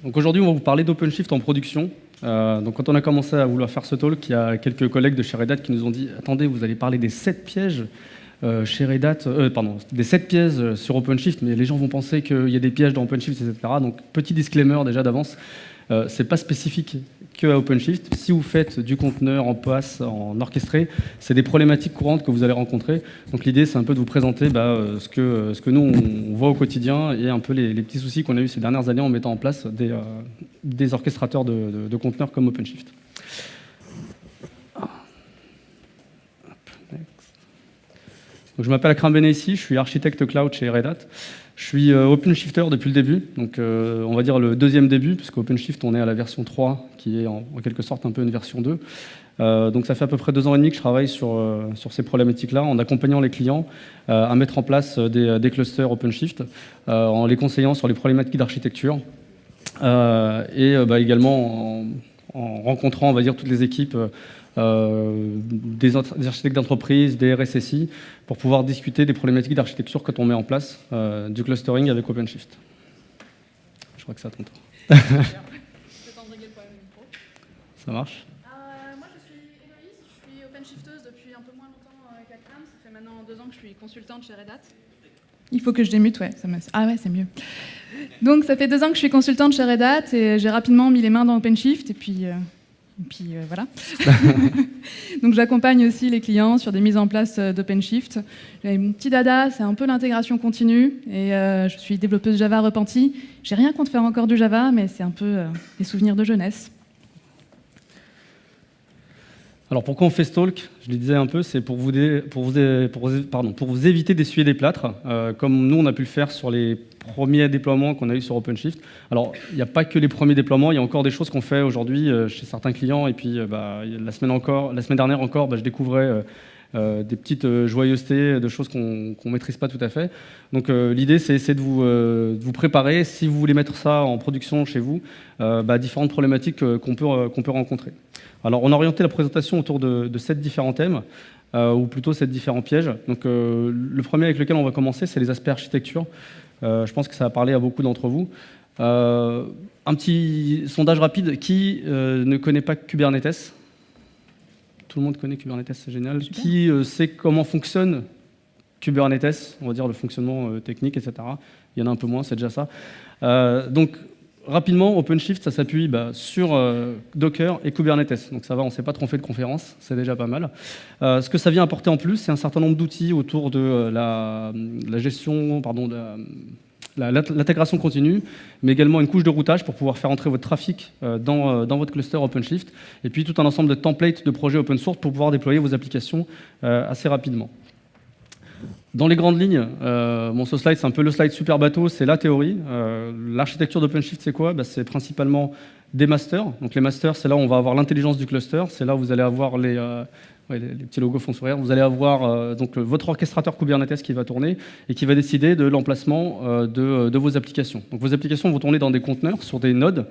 Donc aujourd'hui, on va vous parler d'OpenShift en production. Donc quand on a commencé à vouloir faire ce talk, il y a quelques collègues de chez Red Hat qui nous ont dit « Attendez, vous allez parler des 7 pièges chez Red Hat, des 7 pièges sur OpenShift, mais les gens vont penser qu'il y a des pièges dans OpenShift, etc. » Donc petit disclaimer déjà d'avance, c'est pas spécifique que à OpenShift. Si vous faites du conteneur en PaaS, en orchestré, c'est des problématiques courantes que vous allez rencontrer. Donc l'idée, c'est un peu de vous présenter ce que nous, on voit au quotidien et un peu les petits soucis qu'on a eu ces dernières années en mettant en place des orchestrateurs de conteneurs comme OpenShift. Donc, je m'appelle Akram Benaissi, je suis architecte cloud chez Red Hat. Je suis OpenShifter depuis le début, donc on va dire le deuxième début, puisque OpenShift, on est à la version 3, qui est en quelque sorte un peu une version 2. Donc ça fait à peu près 2 ans et demi que je travaille sur ces problématiques-là, en accompagnant les clients à mettre en place des clusters OpenShift, en les conseillant sur les problématiques d'architecture, et également en rencontrant, on va dire, toutes les équipes des architectes d'entreprise, des RSSI, pour pouvoir discuter des problématiques d'architecture quand on met en place du clustering avec OpenShift. Je crois que c'est à ton tour. Ça marche. Moi, je suis Héloïse, je suis OpenShifteuse depuis un peu moins longtemps qu'Akram. Ça fait maintenant 2 ans que je suis consultante chez Red Hat. Il faut que je démute, ouais. Ah ouais, c'est mieux. Donc, ça fait 2 ans que je suis consultante chez Red Hat et j'ai rapidement mis les mains dans OpenShift et puis voilà. Donc j'accompagne aussi les clients sur des mises en place d'OpenShift. Mon petit dada, c'est un peu l'intégration continue et je suis développeuse Java repentie. J'ai rien contre faire encore du Java, mais c'est un peu les souvenirs de jeunesse. Alors pourquoi on fait ce talk? Je le disais un peu, c'est pour vous éviter d'essuyer des plâtres, comme nous on a pu le faire sur les premiers déploiements qu'on a eu sur OpenShift. Alors il n'y a pas que les premiers déploiements, il y a encore des choses qu'on fait aujourd'hui chez certains clients, et puis la semaine dernière encore, je découvrais des petites joyeusetés, de choses qu'on ne maîtrise pas tout à fait. Donc l'idée c'est de vous préparer, si vous voulez mettre ça en production chez vous, différentes problématiques qu'on peut rencontrer. Alors, on a orienté la présentation autour de 7 différents thèmes, ou plutôt 7 différents pièges. Donc, le premier avec lequel on va commencer, c'est les aspects architecture. Je pense que ça va parler à beaucoup d'entre vous. Un petit sondage rapide. Qui ne connaît pas Kubernetes? Tout le monde connaît Kubernetes, c'est génial. Super. Qui sait comment fonctionne Kubernetes? On va dire le fonctionnement technique, etc. Il y en a un peu moins, c'est déjà ça. Donc, rapidement, OpenShift, ça s'appuie sur Docker et Kubernetes. Donc ça va, on ne s'est pas trompé de conférence, c'est déjà pas mal. Ce que ça vient apporter en plus, c'est un certain nombre d'outils autour de la gestion, l'intégration continue, mais également une couche de routage pour pouvoir faire entrer votre trafic dans votre cluster OpenShift, et puis tout un ensemble de templates de projets open source pour pouvoir déployer vos applications assez rapidement. Dans les grandes lignes, ce slide, c'est un peu le slide super bateau, c'est la théorie. L'architecture d'OpenShift, c'est quoi? C'est principalement des masters. Donc les masters, c'est là où on va avoir l'intelligence du cluster. C'est là où vous allez avoir les petits logos font sourire. Vous allez avoir votre orchestrateur Kubernetes qui va tourner et qui va décider de l'emplacement de vos applications. Donc vos applications vont tourner dans des conteneurs, sur des nodes.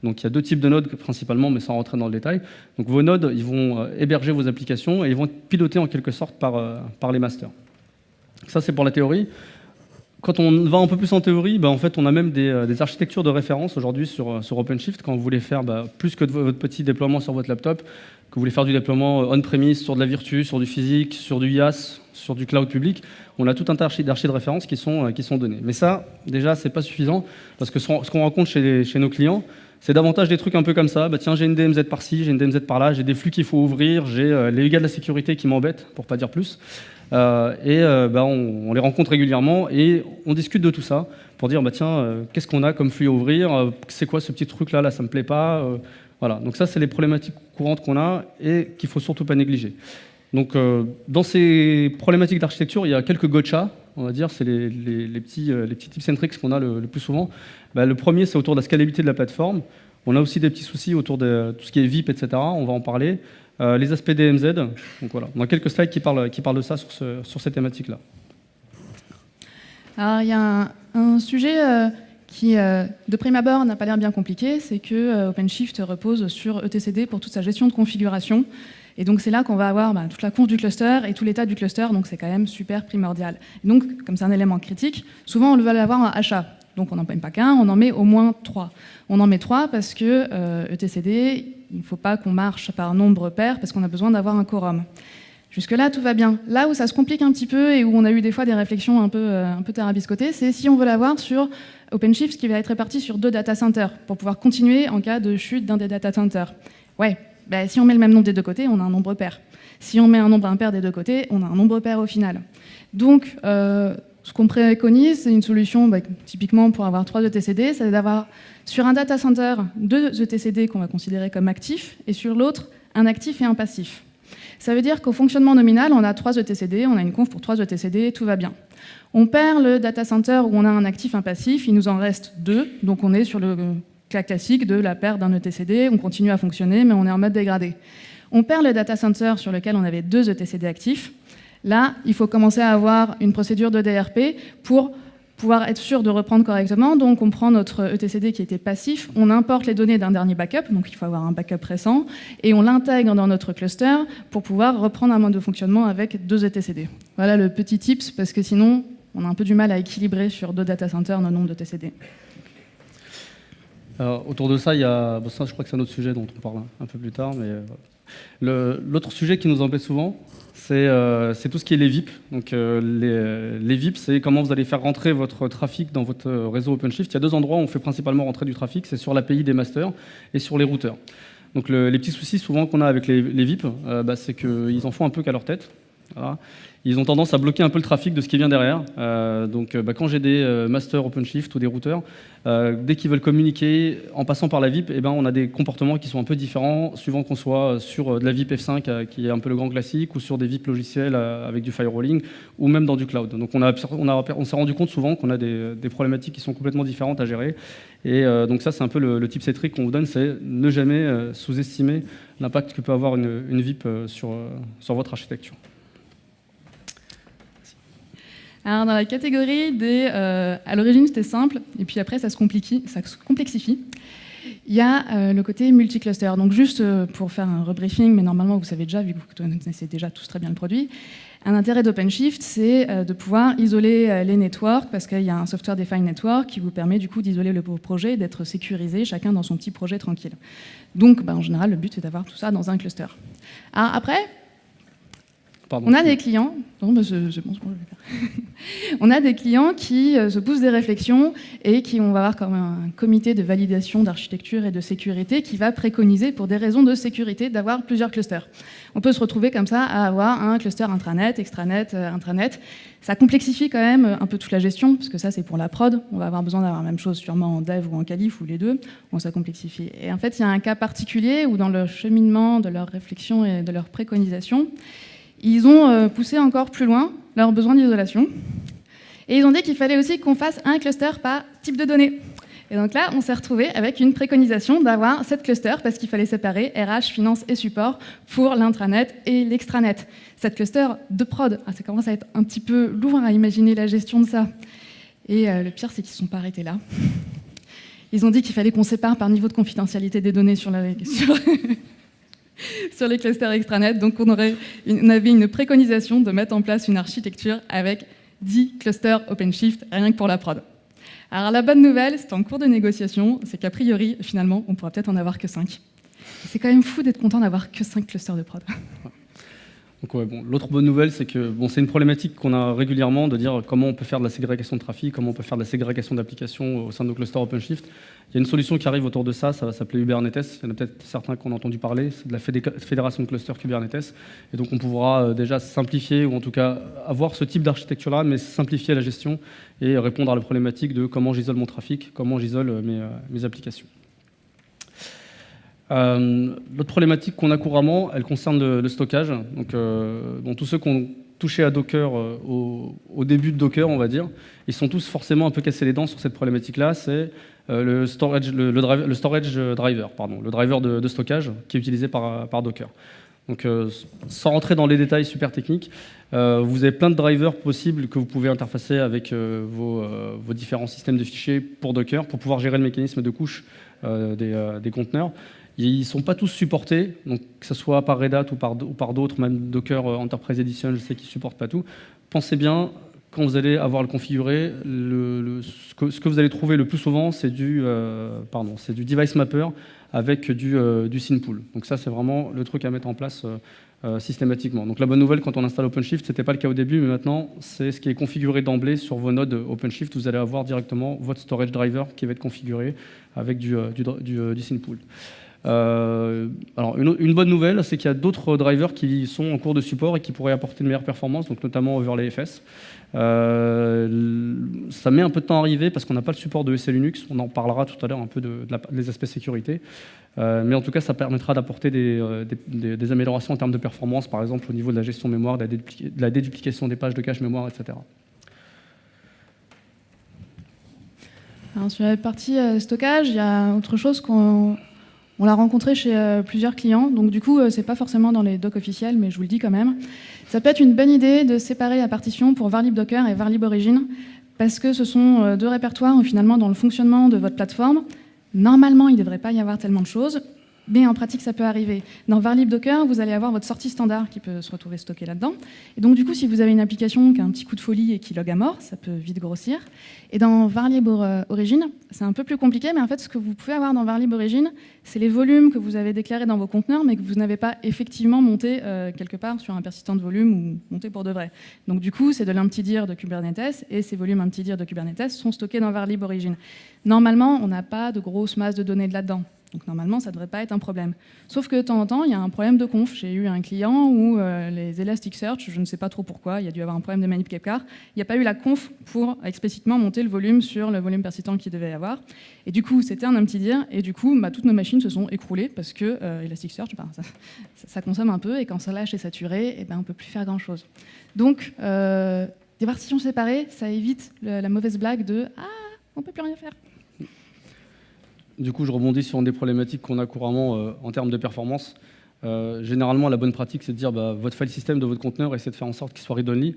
Donc il y a 2 types de nodes principalement, mais sans rentrer dans le détail. Donc vos nodes, ils vont héberger vos applications et ils vont être pilotés en quelque sorte par les masters. Ça, c'est pour la théorie. Quand on va un peu plus en théorie, en fait, on a même des architectures de référence aujourd'hui sur OpenShift. Quand vous voulez faire plus que votre petit déploiement sur votre laptop, que vous voulez faire du déploiement on-premise, sur de la Virtu, sur du physique, sur du IaaS, sur du cloud public, on a tout un tas d'archis de référence qui sont donnés. Mais ça, déjà, c'est pas suffisant, parce que ce qu'on rencontre chez nos clients, c'est davantage des trucs un peu comme ça. Tiens, j'ai une DMZ par-ci, j'ai une DMZ par-là, j'ai des flux qu'il faut ouvrir, j'ai les gars de la sécurité qui m'embêtent, pour pas dire plus. On les rencontre régulièrement et on discute de tout ça pour dire qu'est-ce qu'on a comme flux à ouvrir, c'est quoi ce petit truc là ça me plaît pas, voilà. Donc ça, c'est les problématiques courantes qu'on a et qu'il faut surtout pas négliger. Donc dans ces problématiques d'architecture, il y a quelques gotchas, on va dire, c'est les petits tips and tricks qu'on a le plus souvent. Le premier, c'est autour de la scalabilité de la plateforme. On a aussi des petits soucis autour de tout ce qui est VIP, etc. On va en parler. Les aspects DMZ, donc voilà. On a quelques slides qui parlent de ça sur ces thématiques-là. Alors, il y a un sujet qui, de prime abord, n'a pas l'air bien compliqué, c'est que OpenShift repose sur etcd pour toute sa gestion de configuration. Et donc, c'est là qu'on va avoir toute la conf du cluster et tout l'état du cluster, donc c'est quand même super primordial. Et donc, comme c'est un élément critique, souvent on le veut l'avoir en achat. Donc on n'en met pas qu'un, on en met au moins 3. On en met 3 parce que etcd, il ne faut pas qu'on marche par nombre pair parce qu'on a besoin d'avoir un quorum. Jusque-là, tout va bien. Là où ça se complique un petit peu et où on a eu des fois des réflexions un peu tarabiscotées, c'est si on veut l'avoir sur OpenShift qui va être réparti sur 2 data centers pour pouvoir continuer en cas de chute d'un des data centers. Ouais, si on met le même nombre des deux côtés, on a un nombre pair. Si on met un nombre impair des deux côtés, on a un nombre pair au final. Donc, ce qu'on préconise, c'est une solution typiquement pour avoir 3 etcd, c'est d'avoir sur un data center 2 etcd qu'on va considérer comme actifs et sur l'autre un actif et un passif. Ça veut dire qu'au fonctionnement nominal, on a 3 etcd, on a une conf pour 3 etcd, tout va bien. On perd le data center où on a un actif, un passif, il nous en reste 2, donc on est sur le cas classique de la perte d'un etcd, on continue à fonctionner, mais on est en mode dégradé. On perd le data center sur lequel on avait 2 etcd actifs. Là, il faut commencer à avoir une procédure de DRP pour pouvoir être sûr de reprendre correctement. Donc, on prend notre etcd qui était passif, on importe les données d'un dernier backup, donc il faut avoir un backup récent, et on l'intègre dans notre cluster pour pouvoir reprendre un mode de fonctionnement avec 2 etcd. Voilà le petit tips, parce que sinon, on a un peu du mal à équilibrer sur 2 data centers nos nombres d'etcd. Autour de ça, il y a, ça, je crois que c'est un autre sujet dont on parle un peu plus tard, mais l'autre sujet qui nous embête souvent, c'est tout ce qui est les VIP. Donc les VIP, c'est comment vous allez faire rentrer votre trafic dans votre réseau OpenShift. Il y a 2 endroits où on fait principalement rentrer du trafic, c'est sur l'API des masters et sur les routeurs. Donc les petits soucis souvent qu'on a avec les VIP, c'est qu'ils en font un peu qu'à leur tête. Voilà. Ils ont tendance à bloquer un peu le trafic de ce qui vient derrière. Quand j'ai des masters OpenShift ou des routeurs, dès qu'ils veulent communiquer en passant par la VIP, on a des comportements qui sont un peu différents, suivant qu'on soit sur de la VIP F5, qui est un peu le grand classique, ou sur des VIP logiciels avec du firewalling, ou même dans du cloud. Donc on s'est rendu compte souvent qu'on a des problématiques qui sont complètement différentes à gérer. Et donc ça, c'est un peu le tips et trick qu'on vous donne, c'est ne jamais sous-estimer l'impact que peut avoir une VIP sur votre architecture. Alors, dans la catégorie des... à l'origine, c'était simple, et puis après, ça se complexifie. Il y a le côté multicluster. Donc, juste pour faire un rebriefing, mais normalement, vous savez déjà, vu que vous connaissez déjà tous très bien le produit, un intérêt d'OpenShift, c'est de pouvoir isoler les networks, parce qu'il y a un software defined network qui vous permet du coup d'isoler le projet, d'être sécurisé, chacun dans son petit projet tranquille. Donc, en général, le but, c'est d'avoir tout ça dans un cluster. Alors, après... Pardon. On a des clients, c'est bon, je vais faire. On a des clients qui se poussent des réflexions et qui vont avoir comme un comité de validation d'architecture et de sécurité qui va préconiser pour des raisons de sécurité d'avoir plusieurs clusters. On peut se retrouver comme ça à avoir un cluster intranet, extranet, intranet. Ça complexifie quand même un peu toute la gestion, parce que ça c'est pour la prod. On va avoir besoin d'avoir la même chose sûrement en dev ou en qualif ou les deux. Bon, ça complexifie. Et en fait, il y a un cas particulier où dans le cheminement de leur réflexion et de leur préconisation, ils ont poussé encore plus loin leurs besoins d'isolation. Et ils ont dit qu'il fallait aussi qu'on fasse un cluster par type de données. Et donc là, on s'est retrouvé avec une préconisation d'avoir 7 clusters parce qu'il fallait séparer RH, finance et support pour l'intranet et l'extranet. 7 clusters de prod. Ça commence à être un petit peu lourd à imaginer la gestion de ça. Et le pire, c'est qu'ils ne sont pas arrêtés là. Ils ont dit qu'il fallait qu'on sépare par niveau de confidentialité des données sur sur les clusters extranet. Donc on avait une préconisation de mettre en place une architecture avec 10 clusters OpenShift, rien que pour la prod. Alors la bonne nouvelle, c'est en cours de négociation, c'est qu'a priori, finalement, on pourra peut-être en avoir que 5. C'est quand même fou d'être content d'avoir que 5 clusters de prod. Donc, l'autre bonne nouvelle, c'est que c'est une problématique qu'on a régulièrement de dire comment on peut faire de la ségrégation de trafic, comment on peut faire de la ségrégation d'applications au sein de nos clusters OpenShift. Il y a une solution qui arrive autour de ça, ça va s'appeler Kubernetes. Il y en a peut-être certains qui ont entendu parler, c'est de la fédération de clusters Kubernetes. Et donc on pourra déjà simplifier, ou en tout cas avoir ce type d'architecture-là, mais simplifier la gestion et répondre à la problématique de comment j'isole mon trafic, comment j'isole mes applications. L'autre problématique qu'on a couramment, elle concerne le stockage. Donc, tous ceux qui ont touché à Docker au début de Docker, on va dire, ils sont tous forcément un peu cassés les dents sur cette problématique-là. C'est le storage driver, le driver de stockage qui est utilisé par Docker. Donc, sans rentrer dans les détails super techniques, vous avez plein de drivers possibles que vous pouvez interfacer avec vos différents systèmes de fichiers pour Docker pour pouvoir gérer le mécanisme de couche des conteneurs. Ils ne sont pas tous supportés, donc que ce soit par Red Hat ou par d'autres, même Docker Enterprise Edition, je sais qu'ils ne supportent pas tout. Pensez bien quand vous allez avoir le configuré, ce que vous allez trouver le plus souvent, c'est du device mapper avec du scene pool. Donc ça, c'est vraiment le truc à mettre en place systématiquement. Donc la bonne nouvelle, quand on installe OpenShift, ce n'était pas le cas au début, mais maintenant, c'est ce qui est configuré d'emblée sur vos nodes OpenShift. Vous allez avoir directement votre storage driver qui va être configuré avec du scene pool. Alors une bonne nouvelle, c'est qu'il y a d'autres drivers qui sont en cours de support et qui pourraient apporter de meilleures performances, donc notamment OverlayFS. Ça met un peu de temps à arriver parce qu'on n'a pas le support de SL Linux. On en parlera tout à l'heure un peu des aspects sécurité. Mais en tout cas, ça permettra d'apporter des améliorations en termes de performance, par exemple au niveau de la gestion mémoire, de la déduplication des pages de cache mémoire, etc. Alors, sur la partie stockage, il y a autre chose qu'on l'a rencontré chez plusieurs clients. Donc du coup, c'est pas forcément dans les docs officiels, mais je vous le dis quand même. Ça peut être une bonne idée de séparer la partition pour Varlib Docker et Varlib Origin, parce que ce sont deux répertoires où finalement dans le fonctionnement de votre plateforme, normalement il ne devrait pas y avoir tellement de choses, mais en pratique ça peut arriver. Dans Varlib Docker, vous allez avoir votre sortie standard qui peut se retrouver stockée là-dedans. Et donc du coup, si vous avez une application qui a un petit coup de folie et qui log à mort, ça peut vite grossir. Et dans Varlib Origin, c'est un peu plus compliqué, mais en fait ce que vous pouvez avoir dans Varlib Origin, c'est les volumes que vous avez déclarés dans vos conteneurs, mais que vous n'avez pas effectivement monté quelque part sur un persistant de volume ou monté pour de vrai. Donc du coup, c'est de l'intidir de Kubernetes, et ces volumes intidir de Kubernetes sont stockés dans Varlib Origin. Normalement, on n'a pas de grosse masse de données de là-dedans. Donc normalement, ça ne devrait pas être un problème. Sauf que de temps en temps, il y a un problème de conf. J'ai eu un client où les Elasticsearch, je ne sais pas trop pourquoi, il y a dû avoir un problème de manip Kepkar, il n'y a pas eu la conf pour explicitement monter le volume sur le volume persistant qu'il devait y avoir. Et du coup, c'était un empty-dir, et du coup, toutes nos machines se sont écroulées parce que Elasticsearch, ça consomme un peu, et quand ça lâche est saturé, on ne peut plus faire grand-chose. Donc, des partitions séparées, ça évite la mauvaise blague de « Ah, on ne peut plus rien faire ». Du coup, je rebondis sur une des problématiques qu'on a couramment en termes de performance. Généralement, la bonne pratique, c'est de dire votre file system de votre conteneur, essayez de faire en sorte qu'il soit read-only.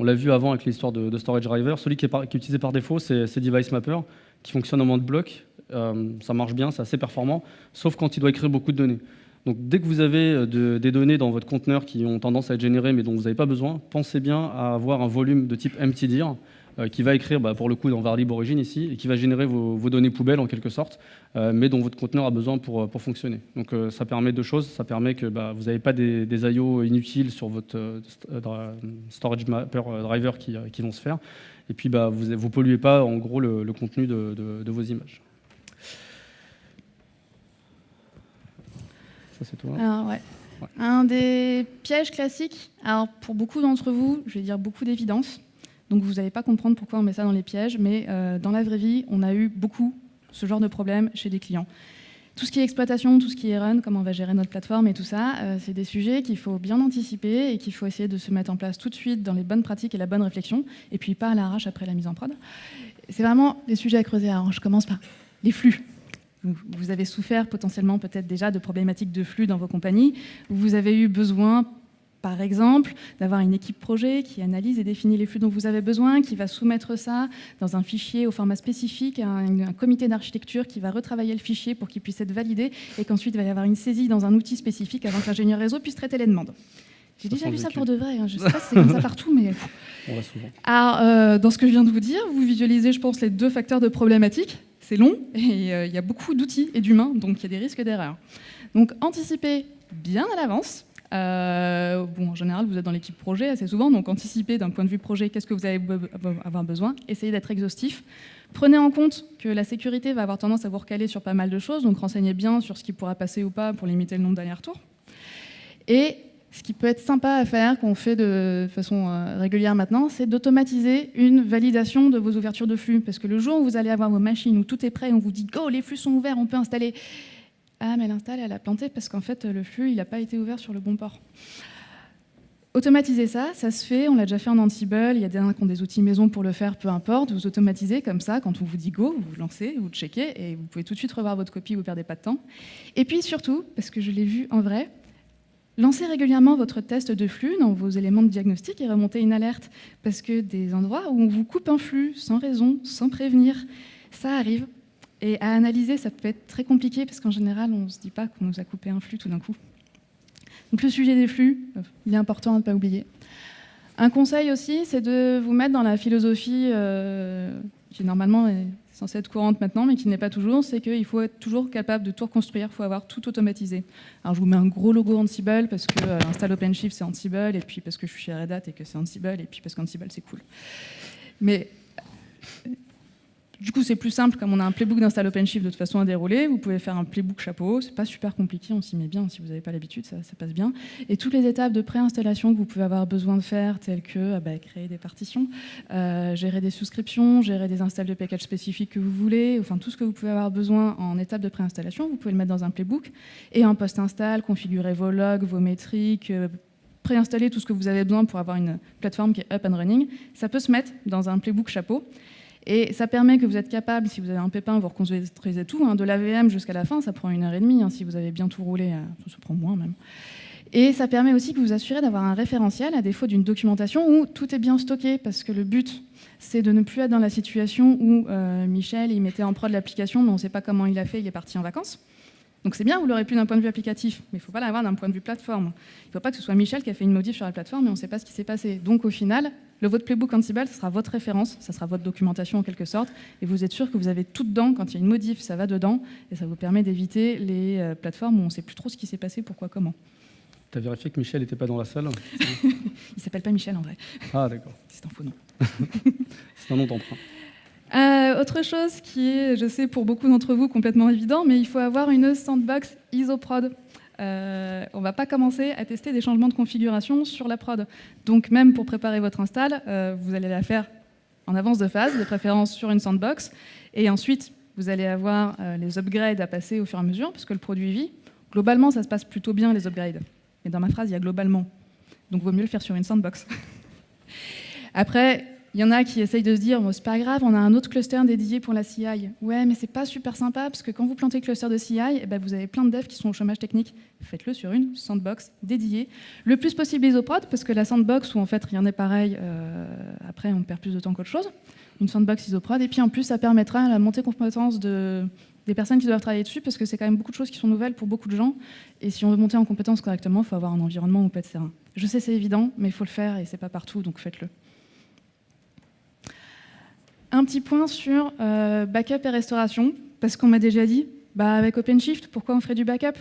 On l'a vu avant avec l'histoire de storage driver. Celui qui est utilisé par défaut, c'est device mapper, qui fonctionne en mode bloc. Ça marche bien, c'est assez performant, sauf quand il doit écrire beaucoup de données. Donc, dès que vous avez des données dans votre conteneur qui ont tendance à être générées, mais dont vous n'avez pas besoin, pensez bien à avoir un volume de type empty-dir, qui va écrire, pour le coup, dans Varlib Origin ici, et qui va générer vos données poubelles en quelque sorte, mais dont votre conteneur a besoin pour fonctionner. Donc ça permet deux choses. Ça permet que vous n'avez pas des I/O inutiles sur votre storage mapper driver qui vont se faire. Et puis vous ne polluez pas en gros le contenu de vos images. Ça c'est toi. Alors, ouais. Un des pièges classiques, alors pour beaucoup d'entre vous, je vais dire beaucoup d'évidence. Donc vous n'allez pas comprendre pourquoi on met ça dans les pièges, mais dans la vraie vie, on a eu beaucoup ce genre de problème chez des clients. Tout ce qui est exploitation, tout ce qui est run, comment on va gérer notre plateforme et tout ça, c'est des sujets qu'il faut bien anticiper et qu'il faut essayer de se mettre en place tout de suite dans les bonnes pratiques et la bonne réflexion, et puis pas à l'arrache après la mise en prod. C'est vraiment des sujets à creuser. Alors je commence par les flux. Vous avez souffert potentiellement peut-être déjà de problématiques de flux dans vos compagnies. Vous avez eu besoin, par exemple, d'avoir une équipe projet qui analyse et définit les flux dont vous avez besoin, qui va soumettre ça dans un fichier au format spécifique à un comité d'architecture qui va retravailler le fichier pour qu'il puisse être validé et qu'ensuite il va y avoir une saisie dans un outil spécifique avant que l'ingénieur réseau puisse traiter les demandes. J'ai déjà vu ça pour de vrai, hein. Je ne sais pas si c'est comme ça partout, mais... On va souvent. Alors, dans ce que je viens de vous dire, vous visualisez, je pense, les deux facteurs de problématique. C'est long et il y a beaucoup d'outils et d'humains, donc il y a des risques d'erreur. Donc anticipez bien à l'avance. En général, vous êtes dans l'équipe projet assez souvent, donc anticipez d'un point de vue projet qu'est-ce que vous allez avoir besoin, essayez d'être exhaustif. Prenez en compte que la sécurité va avoir tendance à vous recaler sur pas mal de choses, donc renseignez bien sur ce qui pourra passer ou pas pour limiter le nombre d'allers-retours. Et ce qui peut être sympa à faire, qu'on fait de façon régulière maintenant, c'est d'automatiser une validation de vos ouvertures de flux. Parce que le jour où vous allez avoir vos machines où tout est prêt, on vous dit « Go, les flux sont ouverts, on peut installer ». Ah, mais l'install, elle a planté parce qu'en fait, le flux, il n'a pas été ouvert sur le bon port. Automatiser ça se fait, on l'a déjà fait en Ansible, il y a des gens qui ont des outils maison pour le faire, peu importe, vous automatisez comme ça, quand on vous dit go, vous lancez, vous checkez, et vous pouvez tout de suite revoir votre copie, vous ne perdez pas de temps. Et puis surtout, parce que je l'ai vu en vrai, lancez régulièrement votre test de flux dans vos éléments de diagnostic et remontez une alerte, parce que des endroits où on vous coupe un flux sans raison, sans prévenir, ça arrive. Et à analyser, ça peut être très compliqué, parce qu'en général, on ne se dit pas qu'on nous a coupé un flux tout d'un coup. Donc le sujet des flux, il est important à ne pas oublier. Un conseil aussi, c'est de vous mettre dans la philosophie qui normalement est censée être courante maintenant, mais qui n'est pas toujours, c'est qu'il faut être toujours capable de tout reconstruire, il faut avoir tout automatisé. Alors je vous mets un gros logo Ansible, parce que l'install OpenShift c'est Ansible, et puis parce que je suis chez Red Hat et que c'est Ansible, et puis parce qu'Ansible c'est cool. Mais du coup, c'est plus simple, comme on a un playbook d'install OpenShift de toute façon à dérouler, vous pouvez faire un playbook chapeau, c'est pas super compliqué, on s'y met bien, si vous n'avez pas l'habitude, ça passe bien. Et toutes les étapes de préinstallation que vous pouvez avoir besoin de faire, telles que créer des partitions, gérer des souscriptions, gérer des installs de packages spécifiques que vous voulez, enfin tout ce que vous pouvez avoir besoin en étape de préinstallation, vous pouvez le mettre dans un playbook, et en post-install, configurer vos logs, vos métriques, préinstaller tout ce que vous avez besoin pour avoir une plateforme qui est up and running, ça peut se mettre dans un playbook chapeau. Et ça permet que vous êtes capable, si vous avez un pépin, vous reconstruisez tout, de l'AVM jusqu'à la fin, ça prend 1h30, si vous avez bien tout roulé, ça prend moins même. Et ça permet aussi que vous assurez d'avoir un référentiel, à défaut d'une documentation où tout est bien stocké, parce que le but, c'est de ne plus être dans la situation où Michel, il mettait en prod l'application, mais on ne sait pas comment il a fait, il est parti en vacances. Donc c'est bien, vous l'aurez plus d'un point de vue applicatif, mais il ne faut pas l'avoir d'un point de vue plateforme. Il ne faut pas que ce soit Michel qui a fait une modif sur la plateforme et on ne sait pas ce qui s'est passé. Donc au final, votre playbook Ansible, ce sera votre référence, ça sera votre documentation en quelque sorte, et vous êtes sûr que vous avez tout dedans, quand il y a une modif, ça va dedans, et ça vous permet d'éviter les plateformes où on ne sait plus trop ce qui s'est passé, pourquoi, comment. Tu as vérifié que Michel n'était pas dans la salle? Il s'appelle pas Michel en vrai. Ah d'accord. C'est un faux nom. C'est un nom d'emprunt. Autre chose qui est, je sais pour beaucoup d'entre vous, complètement évident, mais il faut avoir une sandbox ISO-prod. On ne va pas commencer à tester des changements de configuration sur la prod. Donc même pour préparer votre install, vous allez la faire en avance de phase, de préférence sur une sandbox, et ensuite vous allez avoir les upgrades à passer au fur et à mesure, parce que le produit vit. Globalement, ça se passe plutôt bien, les upgrades. Mais dans ma phrase, il y a globalement. Donc il vaut mieux le faire sur une sandbox. Après, il y en a qui essayent de se dire, bon, c'est pas grave, on a un autre cluster dédié pour la CI. Ouais, mais c'est pas super sympa, parce que quand vous plantez le cluster de CI, vous avez plein de devs qui sont au chômage technique. Faites-le sur une sandbox dédiée. Le plus possible ISO-prod, parce que la sandbox, où en fait rien n'est pareil, après on perd plus de temps qu'autre chose. Une sandbox ISO-prod, et puis en plus ça permettra la montée de compétences des personnes qui doivent travailler dessus, parce que c'est quand même beaucoup de choses qui sont nouvelles pour beaucoup de gens. Et si on veut monter en compétences correctement, il faut avoir un environnement où peut être serein. Je sais, c'est évident, mais il faut le faire, et c'est pas partout, donc faites-le. Un petit point sur backup et restauration, parce qu'on m'a déjà dit, avec OpenShift, pourquoi on ferait du backup?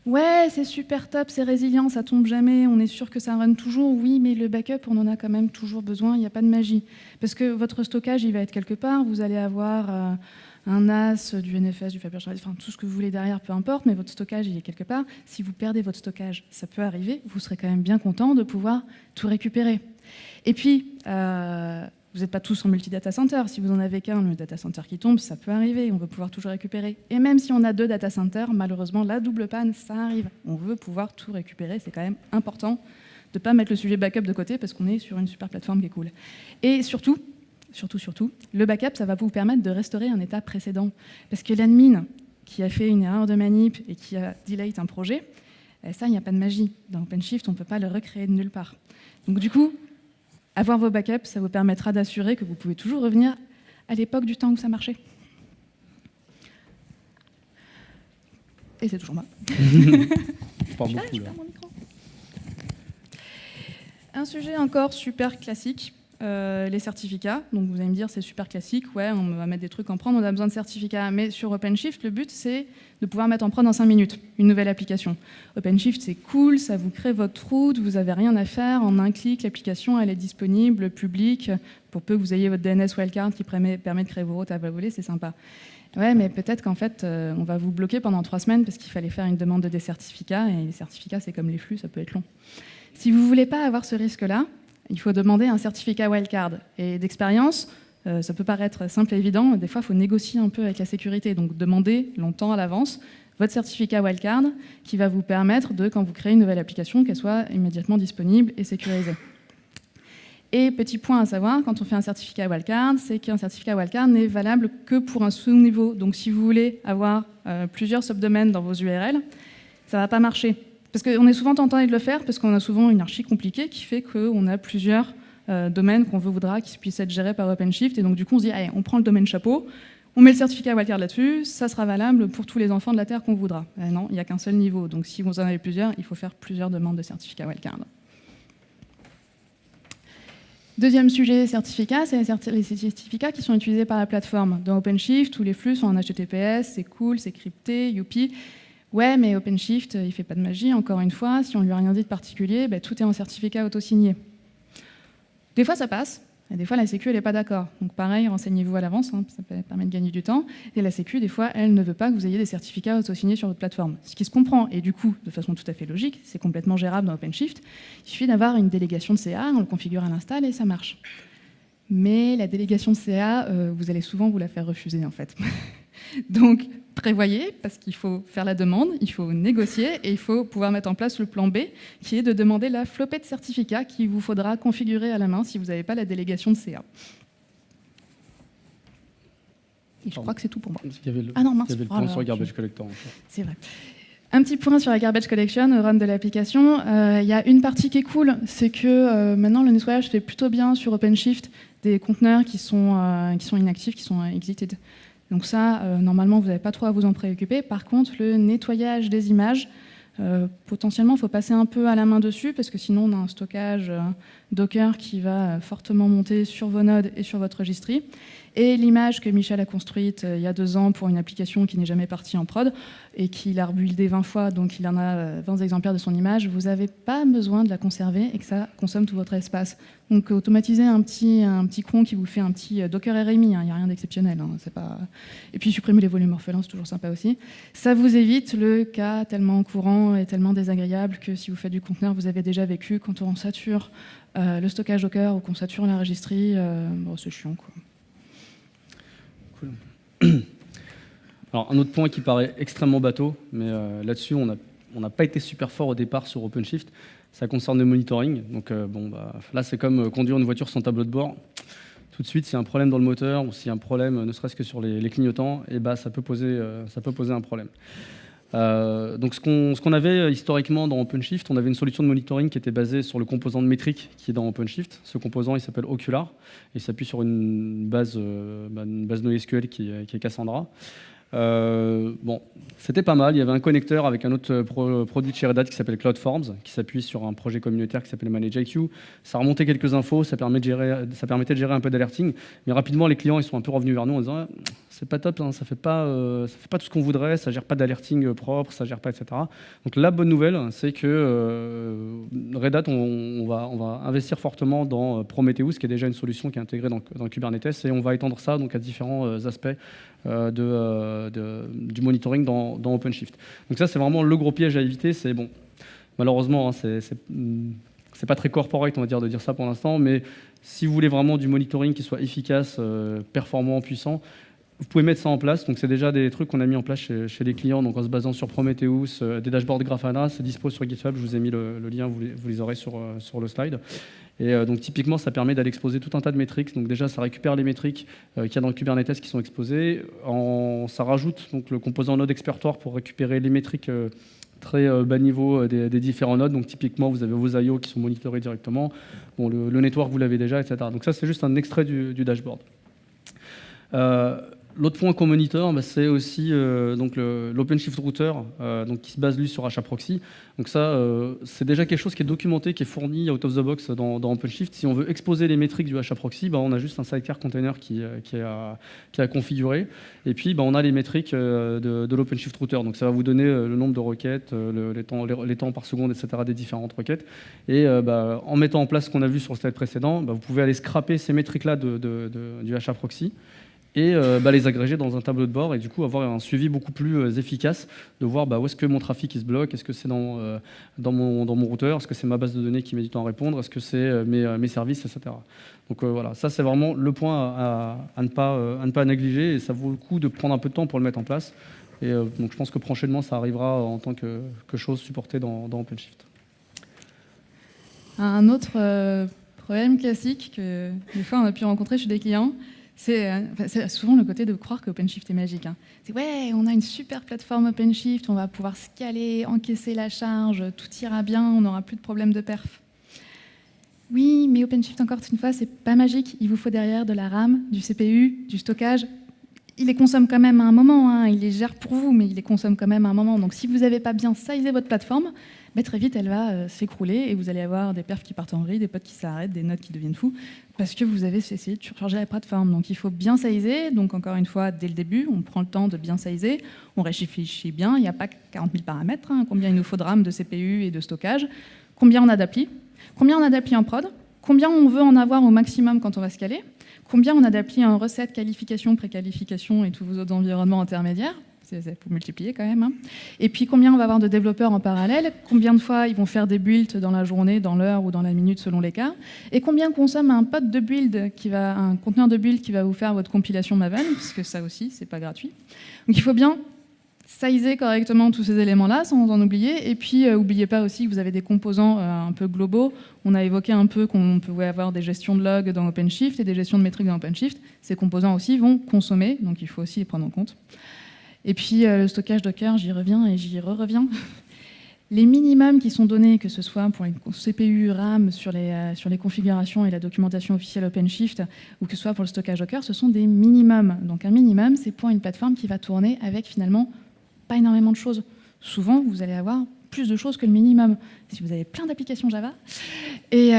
Ouais, c'est super top, c'est résilient, ça tombe jamais, on est sûr que ça run toujours. Oui, mais le backup, on en a quand même toujours besoin, il n'y a pas de magie. Parce que votre stockage, il va être quelque part, vous allez avoir un NAS, du NFS, du Fabergé, enfin tout ce que vous voulez derrière, peu importe, mais votre stockage, il est quelque part. Si vous perdez votre stockage, ça peut arriver, vous serez quand même bien content de pouvoir tout récupérer. Et puis, vous n'êtes pas tous en multi-data center. Si vous en avez qu'un, le data center qui tombe, ça peut arriver. On veut pouvoir toujours récupérer. Et même si on a 2 data centers, malheureusement, la double panne, ça arrive. On veut pouvoir tout récupérer. C'est quand même important de ne pas mettre le sujet backup de côté parce qu'on est sur une super plateforme qui est cool. Et surtout, le backup, ça va vous permettre de restaurer un état précédent. Parce que l'admin qui a fait une erreur de manip et qui a delayed un projet, ça, il n'y a pas de magie. Dans OpenShift, on ne peut pas le recréer de nulle part. Donc du coup, avoir vos backups, ça vous permettra d'assurer que vous pouvez toujours revenir à l'époque du temps où ça marchait. Et c'est toujours moi. Pas beaucoup, là. Mon micro. Un sujet encore super classique, les certificats. Donc vous allez me dire, c'est super classique, ouais, on va mettre des trucs en prod, on a besoin de certificats. Mais sur OpenShift, le but, c'est de pouvoir mettre en prod en 5 minutes une nouvelle application. OpenShift, c'est cool, ça vous crée votre route, vous n'avez rien à faire. En un clic, l'application, elle est disponible, publique. Pour peu que vous ayez votre DNS wildcard qui permet de créer vos routes à bas voler, c'est sympa. Ouais, mais peut-être qu'en fait, on va vous bloquer pendant 3 semaines parce qu'il fallait faire une demande de des certificats. Et les certificats, c'est comme les flux, ça peut être long. Si vous ne voulez pas avoir ce risque-là, il faut demander un certificat wildcard. Et d'expérience, ça peut paraître simple et évident, mais des fois, il faut négocier un peu avec la sécurité. Donc, demandez longtemps à l'avance votre certificat wildcard qui va vous permettre de, quand vous créez une nouvelle application, qu'elle soit immédiatement disponible et sécurisée. Et petit point à savoir, quand on fait un certificat wildcard, c'est qu'un certificat wildcard n'est valable que pour un sous-niveau. Donc, si vous voulez avoir plusieurs subdomaines dans vos URL, ça ne va pas marcher. Parce qu'on est souvent tenté de le faire, parce qu'on a souvent une archi compliquée qui fait qu'on a plusieurs domaines qu'on voudra qui puissent être gérés par OpenShift. Et donc, du coup, on se dit, allez, on prend le domaine chapeau, on met le certificat wildcard là-dessus, ça sera valable pour tous les enfants de la Terre qu'on voudra. Non, il n'y a qu'un seul niveau. Donc, si vous en avez plusieurs, il faut faire plusieurs demandes de certificat wildcard. Deuxième sujet, certificats, c'est les certificats qui sont utilisés par la plateforme. Dans OpenShift, tous les flux sont en HTTPS, c'est cool, c'est crypté, youpi. Ouais, mais OpenShift, il ne fait pas de magie, encore une fois. Si on ne lui a rien dit de particulier, tout est en certificat auto-signé. Des fois, ça passe. Et des fois, la Sécu, elle n'est pas d'accord. Donc pareil, renseignez-vous à l'avance, ça permet de gagner du temps. Et la Sécu, des fois, elle ne veut pas que vous ayez des certificats auto-signés sur votre plateforme. Ce qui se comprend, et du coup, de façon tout à fait logique, c'est complètement gérable dans OpenShift. Il suffit d'avoir une délégation de CA, on le configure à l'install et ça marche. Mais la délégation de CA, vous allez souvent vous la faire refuser, en fait. Donc, prévoyez, parce qu'il faut faire la demande, il faut négocier et il faut pouvoir mettre en place le plan B, qui est de demander la flopée de certificats qu'il vous faudra configurer à la main si vous n'avez pas la délégation de CA. Et je crois que c'est tout pour moi. Il y avait le point sur Garbage Collector. C'est vrai. Un petit point sur la Garbage Collection, au run de l'application. Il y a une partie qui est cool, c'est que maintenant le nettoyage se fait plutôt bien sur OpenShift des conteneurs qui sont inactifs, qui sont exited. Donc ça, normalement, vous n'avez pas trop à vous en préoccuper. Par contre, le nettoyage des images, potentiellement, il faut passer un peu à la main dessus, parce que sinon, on a un stockage Docker qui va fortement monter sur vos nodes et sur votre registry. Et l'image que Michel a construite il y a 2 ans pour une application qui n'est jamais partie en prod et qu'il a rebuildé 20 fois, donc il en a 20 exemplaires de son image, vous n'avez pas besoin de la conserver et que ça consomme tout votre espace. Donc automatiser un petit cron qui vous fait un petit Docker RMI, il n'y a rien d'exceptionnel. C'est pas... Et puis supprimer les volumes orphelins, c'est toujours sympa aussi. Ça vous évite le cas tellement courant et tellement désagréable que si vous faites du conteneur, vous avez déjà vécu quand on sature le stockage Docker ou qu'on sature la registry, c'est chiant, quoi. Cool. Alors, un autre point qui paraît extrêmement bateau, mais là-dessus, on n'a pas été super fort au départ sur OpenShift. Ça concerne le monitoring. Donc, là, c'est comme conduire une voiture sans tableau de bord. Tout de suite, s'il y a un problème dans le moteur ou s'il y a un problème, ne serait-ce que sur les clignotants, ça peut poser un problème. Donc, ce qu'on avait historiquement dans OpenShift, on avait une solution de monitoring qui était basée sur le composant de métrique qui est dans OpenShift. Ce composant, il s'appelle Ocular. Il s'appuie sur une base NoSQL qui est Cassandra. C'était pas mal. Il y avait un connecteur avec un autre produit de chez Red Hat qui s'appelle CloudForms, qui s'appuie sur un projet communautaire qui s'appelle ManageIQ. Ça remontait quelques infos, ça permettait de gérer un peu d'alerting. Mais rapidement, les clients ils sont un peu revenus vers nous en disant c'est pas top, hein, ça fait pas tout ce qu'on voudrait, ça gère pas d'alerting propre, ça gère pas, etc. Donc la bonne nouvelle, c'est que Red Hat, on va investir fortement dans Prometheus, qui est déjà une solution qui est intégrée dans Kubernetes, et on va étendre ça donc à différents aspects du monitoring dans OpenShift. Donc ça, c'est vraiment le gros piège à éviter. C'est bon, malheureusement, hein, c'est pas très corporate, on va dire, de dire ça pour l'instant, mais si vous voulez vraiment du monitoring qui soit efficace, performant, puissant, vous pouvez mettre ça en place. Donc c'est déjà des trucs qu'on a mis en place chez les clients, donc en se basant sur Prometheus, des dashboards Grafana, c'est dispo sur GitHub. Je vous ai mis le lien, vous les aurez sur le slide. Et donc typiquement, ça permet d'aller exposer tout un tas de métriques. Donc déjà, ça récupère les métriques qu'il y a dans le Kubernetes qui sont exposées. Ça rajoute donc le composant node expertoire pour récupérer les métriques très bas niveau des différents nodes. Donc typiquement, vous avez vos IO qui sont monitorés directement. Bon, le network, vous l'avez déjà, etc. Donc ça, c'est juste un extrait du dashboard. L'autre point qu'on monitor, c'est aussi l'OpenShift Router, qui se base lui sur HAProxy. Donc ça, c'est déjà quelque chose qui est documenté, qui est fourni out of the box dans OpenShift. Si on veut exposer les métriques du HAProxy, on a juste un sidecar container qui est à configurer. Et puis, on a les métriques de l'OpenShift Router. Donc ça va vous donner le nombre de requêtes, les temps par seconde, etc. des différentes requêtes. Et en mettant en place ce qu'on a vu sur le slide précédent, vous pouvez aller scraper ces métriques-là du HAProxy et les agréger dans un tableau de bord et du coup avoir un suivi beaucoup plus efficace de voir où est-ce que mon trafic il se bloque, est-ce que c'est dans mon routeur, est-ce que c'est ma base de données qui met du temps à répondre, est-ce que c'est mes services, etc. Donc voilà, ça c'est vraiment le point à ne pas négliger et ça vaut le coup de prendre un peu de temps pour le mettre en place. Et donc je pense que prochainement ça arrivera en tant que chose supportée dans OpenShift. Un autre problème classique que des fois on a pu rencontrer chez des clients, c'est souvent le côté de croire que OpenShift est magique. C'est ouais, on a une super plateforme OpenShift, on va pouvoir scaler, encaisser la charge, tout ira bien, on n'aura plus de problème de perf. Oui, mais OpenShift, encore une fois, c'est pas magique. Il vous faut derrière de la RAM, du CPU, du stockage. il les consomme quand même à un moment, hein. Il les gère pour vous, mais il les consomme quand même à un moment. Donc si vous n'avez pas bien sizé votre plateforme, très vite elle va s'écrouler et vous allez avoir des perfs qui partent en vrille, des pods qui s'arrêtent, des nodes qui deviennent fous, parce que vous avez essayé de surcharger la plateforme. Donc il faut bien sizer. Donc encore une fois, dès le début, on prend le temps de bien sizer, on réfléchit bien, il n'y a pas 40 000 paramètres, hein. Combien il nous faut de RAM, de CPU et de stockage, combien on a d'applis en prod, combien on veut en avoir au maximum quand on va scaler, combien on a d'applis en recette, qualification, préqualification et tous vos autres environnements intermédiaires. Il faut multiplier quand même. Hein. Et puis combien on va avoir de développeurs en parallèle, combien de fois ils vont faire des builds dans la journée, dans l'heure ou dans la minute selon les cas, et combien consomme un pod de build, un conteneur de build qui va vous faire votre compilation Maven, parce que ça aussi, c'est pas gratuit. Donc il faut bien sizer correctement tous ces éléments-là, sans en oublier. Et puis, n'oubliez pas aussi que vous avez des composants un peu globaux. On a évoqué un peu qu'on pouvait avoir des gestions de logs dans OpenShift et des gestions de métriques dans OpenShift. Ces composants aussi vont consommer, donc il faut aussi les prendre en compte. Et puis, le stockage Docker, j'y reviens et j'y reviens. Les minimums qui sont donnés, que ce soit pour les CPU, RAM, sur les configurations et la documentation officielle OpenShift, ou que ce soit pour le stockage Docker, ce sont des minimums. Donc un minimum, c'est pour une plateforme qui va tourner avec finalement pas énormément de choses. Souvent, vous allez avoir plus de choses que le minimum, si vous avez plein d'applications Java. Et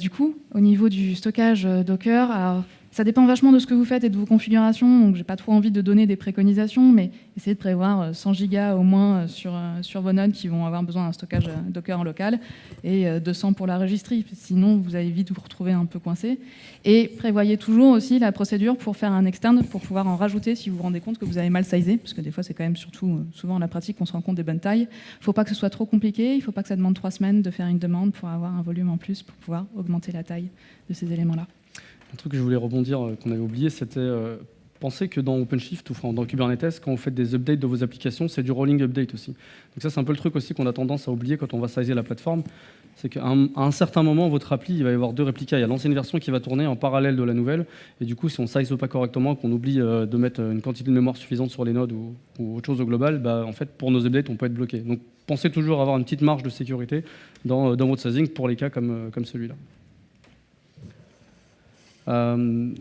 du coup, au niveau du stockage Docker, alors, ça dépend vachement de ce que vous faites et de vos configurations, donc j'ai pas trop envie de donner des préconisations, mais essayez de prévoir 100 gigas au moins sur vos nodes qui vont avoir besoin d'un stockage Docker en local, et 200 pour la registry, sinon vous allez vite vous retrouver un peu coincé. Et prévoyez toujours aussi la procédure pour faire un externe, pour pouvoir en rajouter si vous vous rendez compte que vous avez mal sizé, parce que des fois c'est quand même surtout souvent en la pratique qu'on se rend compte des bonnes tailles. Il ne faut pas que ce soit trop compliqué, il ne faut pas que ça demande 3 semaines de faire une demande pour avoir un volume en plus, pour pouvoir augmenter la taille de ces éléments-là. Un truc que je voulais rebondir, qu'on avait oublié, c'était penser que dans OpenShift ou dans Kubernetes, quand vous faites des updates de vos applications, c'est du rolling update aussi. Donc ça, c'est un peu le truc aussi qu'on a tendance à oublier quand on va sizer la plateforme. C'est qu'à un certain moment, votre appli, il va y avoir 2 réplicas. Il y a l'ancienne version qui va tourner en parallèle de la nouvelle. Et du coup, si on ne size pas correctement, qu'on oublie de mettre une quantité de mémoire suffisante sur les nodes ou autre chose au global, en fait, pour nos updates, on peut être bloqué. Donc pensez toujours à avoir une petite marge de sécurité dans votre sizing pour les cas comme celui-là. Une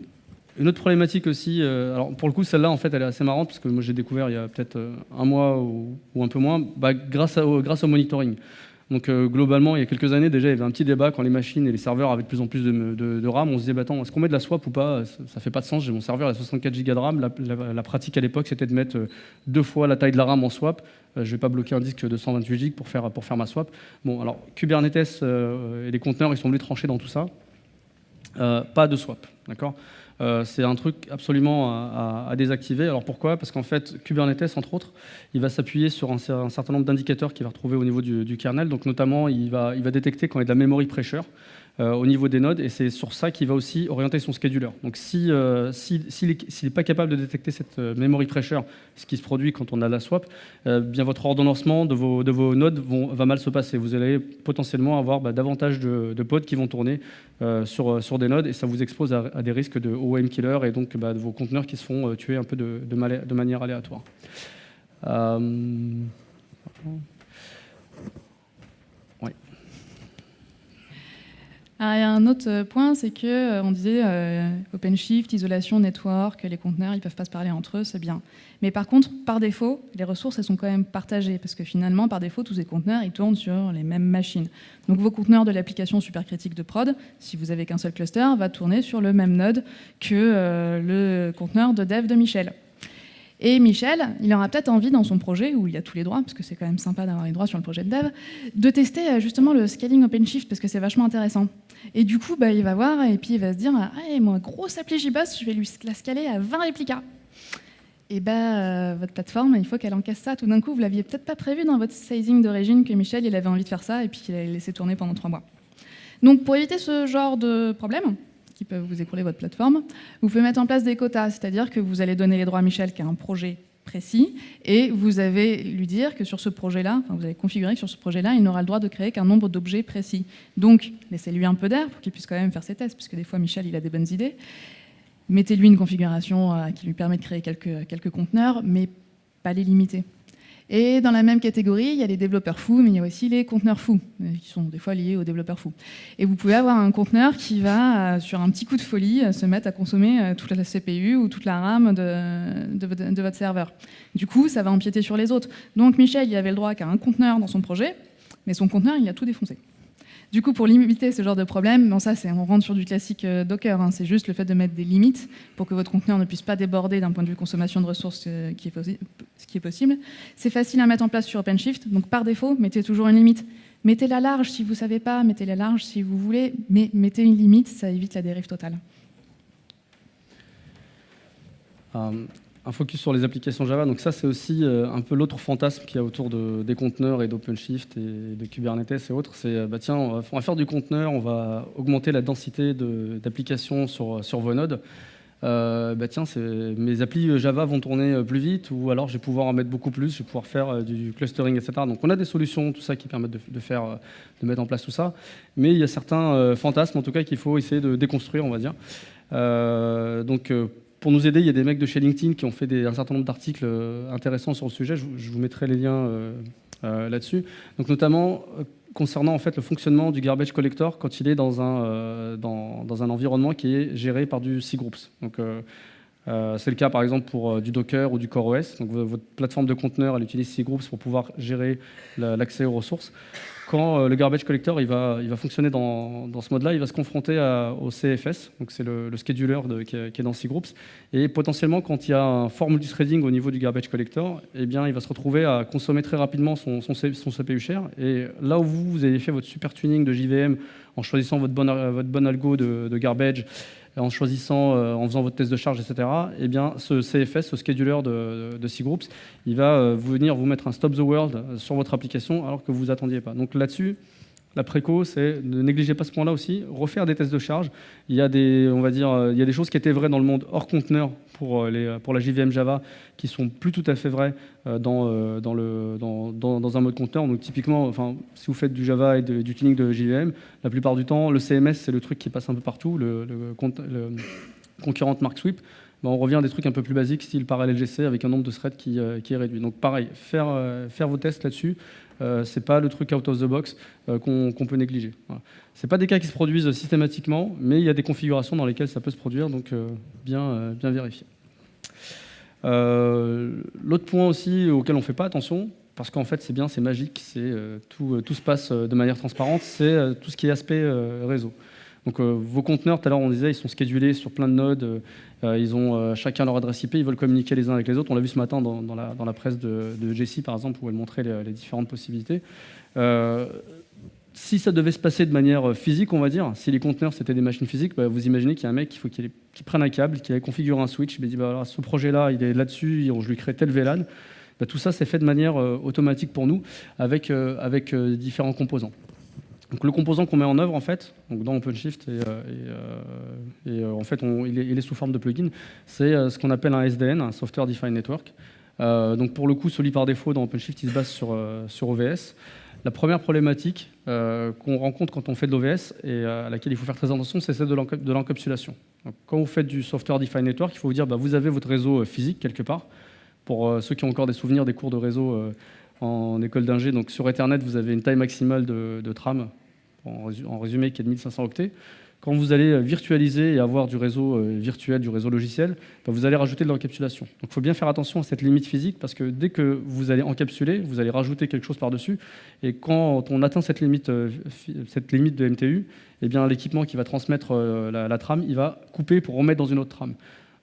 autre problématique aussi, alors pour le coup celle-là en fait elle est assez marrante parce que moi j'ai découvert il y a peut-être un mois ou un peu moins, grâce au monitoring. Donc globalement il y a quelques années déjà il y avait un petit débat quand les machines et les serveurs avaient de plus en plus de RAM, on se disait attends, est-ce qu'on met de la swap ou pas, ça fait pas de sens, j'ai mon serveur à 64 Go de RAM, la pratique à l'époque c'était de mettre 2 fois la taille de la RAM en swap, je vais pas bloquer un disque de 128 Go pour faire ma swap. Bon alors Kubernetes et les conteneurs ils sont venus trancher dans tout ça. Pas de swap, d'accord. C'est un truc absolument à désactiver. Alors pourquoi? Parce qu'en fait, Kubernetes, entre autres, il va s'appuyer sur un certain nombre d'indicateurs qu'il va retrouver au niveau du kernel. Donc notamment, il va détecter quand il y a de la memory pressure au niveau des nodes, et c'est sur ça qu'il va aussi orienter son scheduler. Donc s'il n'est pas capable de détecter cette memory pressure, ce qui se produit quand on a la swap, bien votre ordonnancement de vos nodes va mal se passer. Vous allez potentiellement avoir davantage de pods qui vont tourner sur des nodes, et ça vous expose à des risques de OEM killer et donc de vos conteneurs qui se font tuer un peu de manière aléatoire. Alors, il y a un autre point, c'est qu'on disait OpenShift, isolation, network, les conteneurs, ils ne peuvent pas se parler entre eux, c'est bien. Mais par contre, par défaut, les ressources, elles sont quand même partagées, parce que finalement, par défaut, tous ces conteneurs, ils tournent sur les mêmes machines. Donc vos conteneurs de l'application supercritique de prod, si vous n'avez qu'un seul cluster, va tourner sur le même node que le conteneur de dev de Michel. Et Michel, il aura peut-être envie dans son projet, où il y a tous les droits, parce que c'est quand même sympa d'avoir les droits sur le projet de dev, de tester justement le scaling OpenShift, parce que c'est vachement intéressant. Et du coup, il va voir, et puis il va se dire « Ah, moi, grosse appli JBoss, je vais la scaler à 20 réplicas. » Et votre plateforme, il faut qu'elle encaisse ça. Tout d'un coup, vous ne l'aviez peut-être pas prévu dans votre sizing d'origine, que Michel, il avait envie de faire ça, et puis qu'il allait laisser tourner pendant 3 mois. Donc, pour éviter ce genre de problème, qui peuvent vous écrouler votre plateforme, vous pouvez mettre en place des quotas, c'est-à-dire que vous allez donner les droits à Michel qui a un projet précis, et vous allez lui dire que sur ce projet-là, vous allez configurer que sur ce projet-là, il n'aura le droit de créer qu'un nombre d'objets précis. Donc, laissez-lui un peu d'air pour qu'il puisse quand même faire ses tests, puisque des fois, Michel, il a des bonnes idées. Mettez-lui une configuration qui lui permet de créer quelques conteneurs, mais pas les limiter. Et dans la même catégorie, il y a les développeurs fous, mais il y a aussi les conteneurs fous, qui sont des fois liés aux développeurs fous. Et vous pouvez avoir un conteneur qui va, sur un petit coup de folie, se mettre à consommer toute la CPU ou toute la RAM de votre serveur. Du coup, ça va empiéter sur les autres. Donc Michel, il avait le droit qu'à un conteneur dans son projet, mais son conteneur, il a tout défoncé. Du coup, pour limiter ce genre de problème, bon, ça, on rentre sur du classique Docker, hein, c'est juste le fait de mettre des limites pour que votre conteneur ne puisse pas déborder d'un point de vue consommation de ressources, ce qui est possible. C'est facile à mettre en place sur OpenShift, donc par défaut, mettez toujours une limite. Mettez-la large si vous ne savez pas, mettez-la large si vous voulez, mais mettez une limite, ça évite la dérive totale. Un focus sur les applications Java, donc ça c'est aussi un peu l'autre fantasme qu'il y a autour des conteneurs et d'OpenShift et de Kubernetes et autres, c'est tiens, on va faire du conteneur, on va augmenter la densité d'applications sur vos nodes. Tiens, mes applis Java vont tourner plus vite, ou alors je vais pouvoir en mettre beaucoup plus, je vais pouvoir faire du clustering, etc. Donc on a des solutions, tout ça qui permettent de mettre en place tout ça, mais il y a certains fantasmes en tout cas qu'il faut essayer de déconstruire, on va dire. Pour nous aider, il y a des mecs de chez LinkedIn qui ont fait un certain nombre d'articles intéressants sur le sujet. Je vous mettrai les liens là-dessus. Donc notamment concernant en fait le fonctionnement du garbage collector quand il est dans un environnement qui est géré par du cgroups. Donc c'est le cas par exemple pour du Docker ou du CoreOS. Donc votre plateforme de conteneur, elle utilise cgroups pour pouvoir gérer l'accès aux ressources. Quand le garbage collector il va fonctionner dans ce mode-là, il va se confronter au CFS, donc c'est le scheduler qui est dans cgroups, et potentiellement quand il y a un fort multithreading au niveau du garbage collector, eh bien, il va se retrouver à consommer très rapidement son CPU share, et là où vous avez fait votre super tuning de JVM en choisissant votre bon algo de garbage, en faisant votre test de charge, etc., eh bien, ce CFS, ce scheduler de cgroups, il va venir vous mettre un stop the world sur votre application alors que vous attendiez pas. Donc là-dessus, la préco, c'est ne négligez pas ce point-là aussi, refaire des tests de charge. Il y a des choses qui étaient vraies dans le monde hors conteneur pour la JVM Java qui sont plus tout à fait vraies dans un mode conteneur. Donc typiquement, si vous faites du Java et du tuning de JVM, la plupart du temps, le CMS, c'est le truc qui passe un peu partout, le concurrent Mark Sweep. On revient à des trucs un peu plus basiques, style ParallelGC, avec un nombre de threads qui est réduit. Donc pareil, faire vos tests là-dessus, c'est pas le truc out of the box qu'on peut négliger. Voilà. C'est pas des cas qui se produisent systématiquement, mais il y a des configurations dans lesquelles ça peut se produire, donc bien vérifier. L'autre point aussi auquel on fait pas attention, parce qu'en fait c'est magique, tout se passe de manière transparente, c'est tout ce qui est aspect réseau. Donc vos conteneurs, tout à l'heure on disait, ils sont schedulés sur plein de nodes, ils ont chacun leur adresse IP, ils veulent communiquer les uns avec les autres. On l'a vu ce matin dans la presse de Jessie par exemple, où elle montrait les différentes possibilités. Si ça devait se passer de manière physique, on va dire, si les conteneurs c'était des machines physiques, vous imaginez qu'il y a un mec qu'il prenne un câble, qui a configuré un switch, il dit alors, ce projet-là, il est là-dessus, je lui crée tel VLAN. Tout ça c'est fait de manière automatique pour nous avec différents composants. Donc le composant qu'on met en œuvre en fait, donc dans OpenShift en fait il est sous forme de plugin, c'est ce qu'on appelle un SDN, un Software Defined Network. Donc pour le coup, celui par défaut dans OpenShift, il se base sur OVS. La première problématique qu'on rencontre quand on fait de l'OVS et à laquelle il faut faire très attention, c'est celle de l'encapsulation. Quand vous faites du Software Defined Network, il faut vous dire vous avez votre réseau physique quelque part. Pour ceux qui ont encore des souvenirs des cours de réseau en école d'ingé, donc sur Ethernet, vous avez une taille maximale de tram, en résumé, qui est de 1500 octets. Quand vous allez virtualiser et avoir du réseau virtuel, du réseau logiciel, vous allez rajouter de l'encapsulation. Donc il faut bien faire attention à cette limite physique, parce que dès que vous allez encapsuler, vous allez rajouter quelque chose par-dessus. Et quand on atteint cette limite de MTU, eh bien, l'équipement qui va transmettre la trame, il va couper pour remettre dans une autre trame.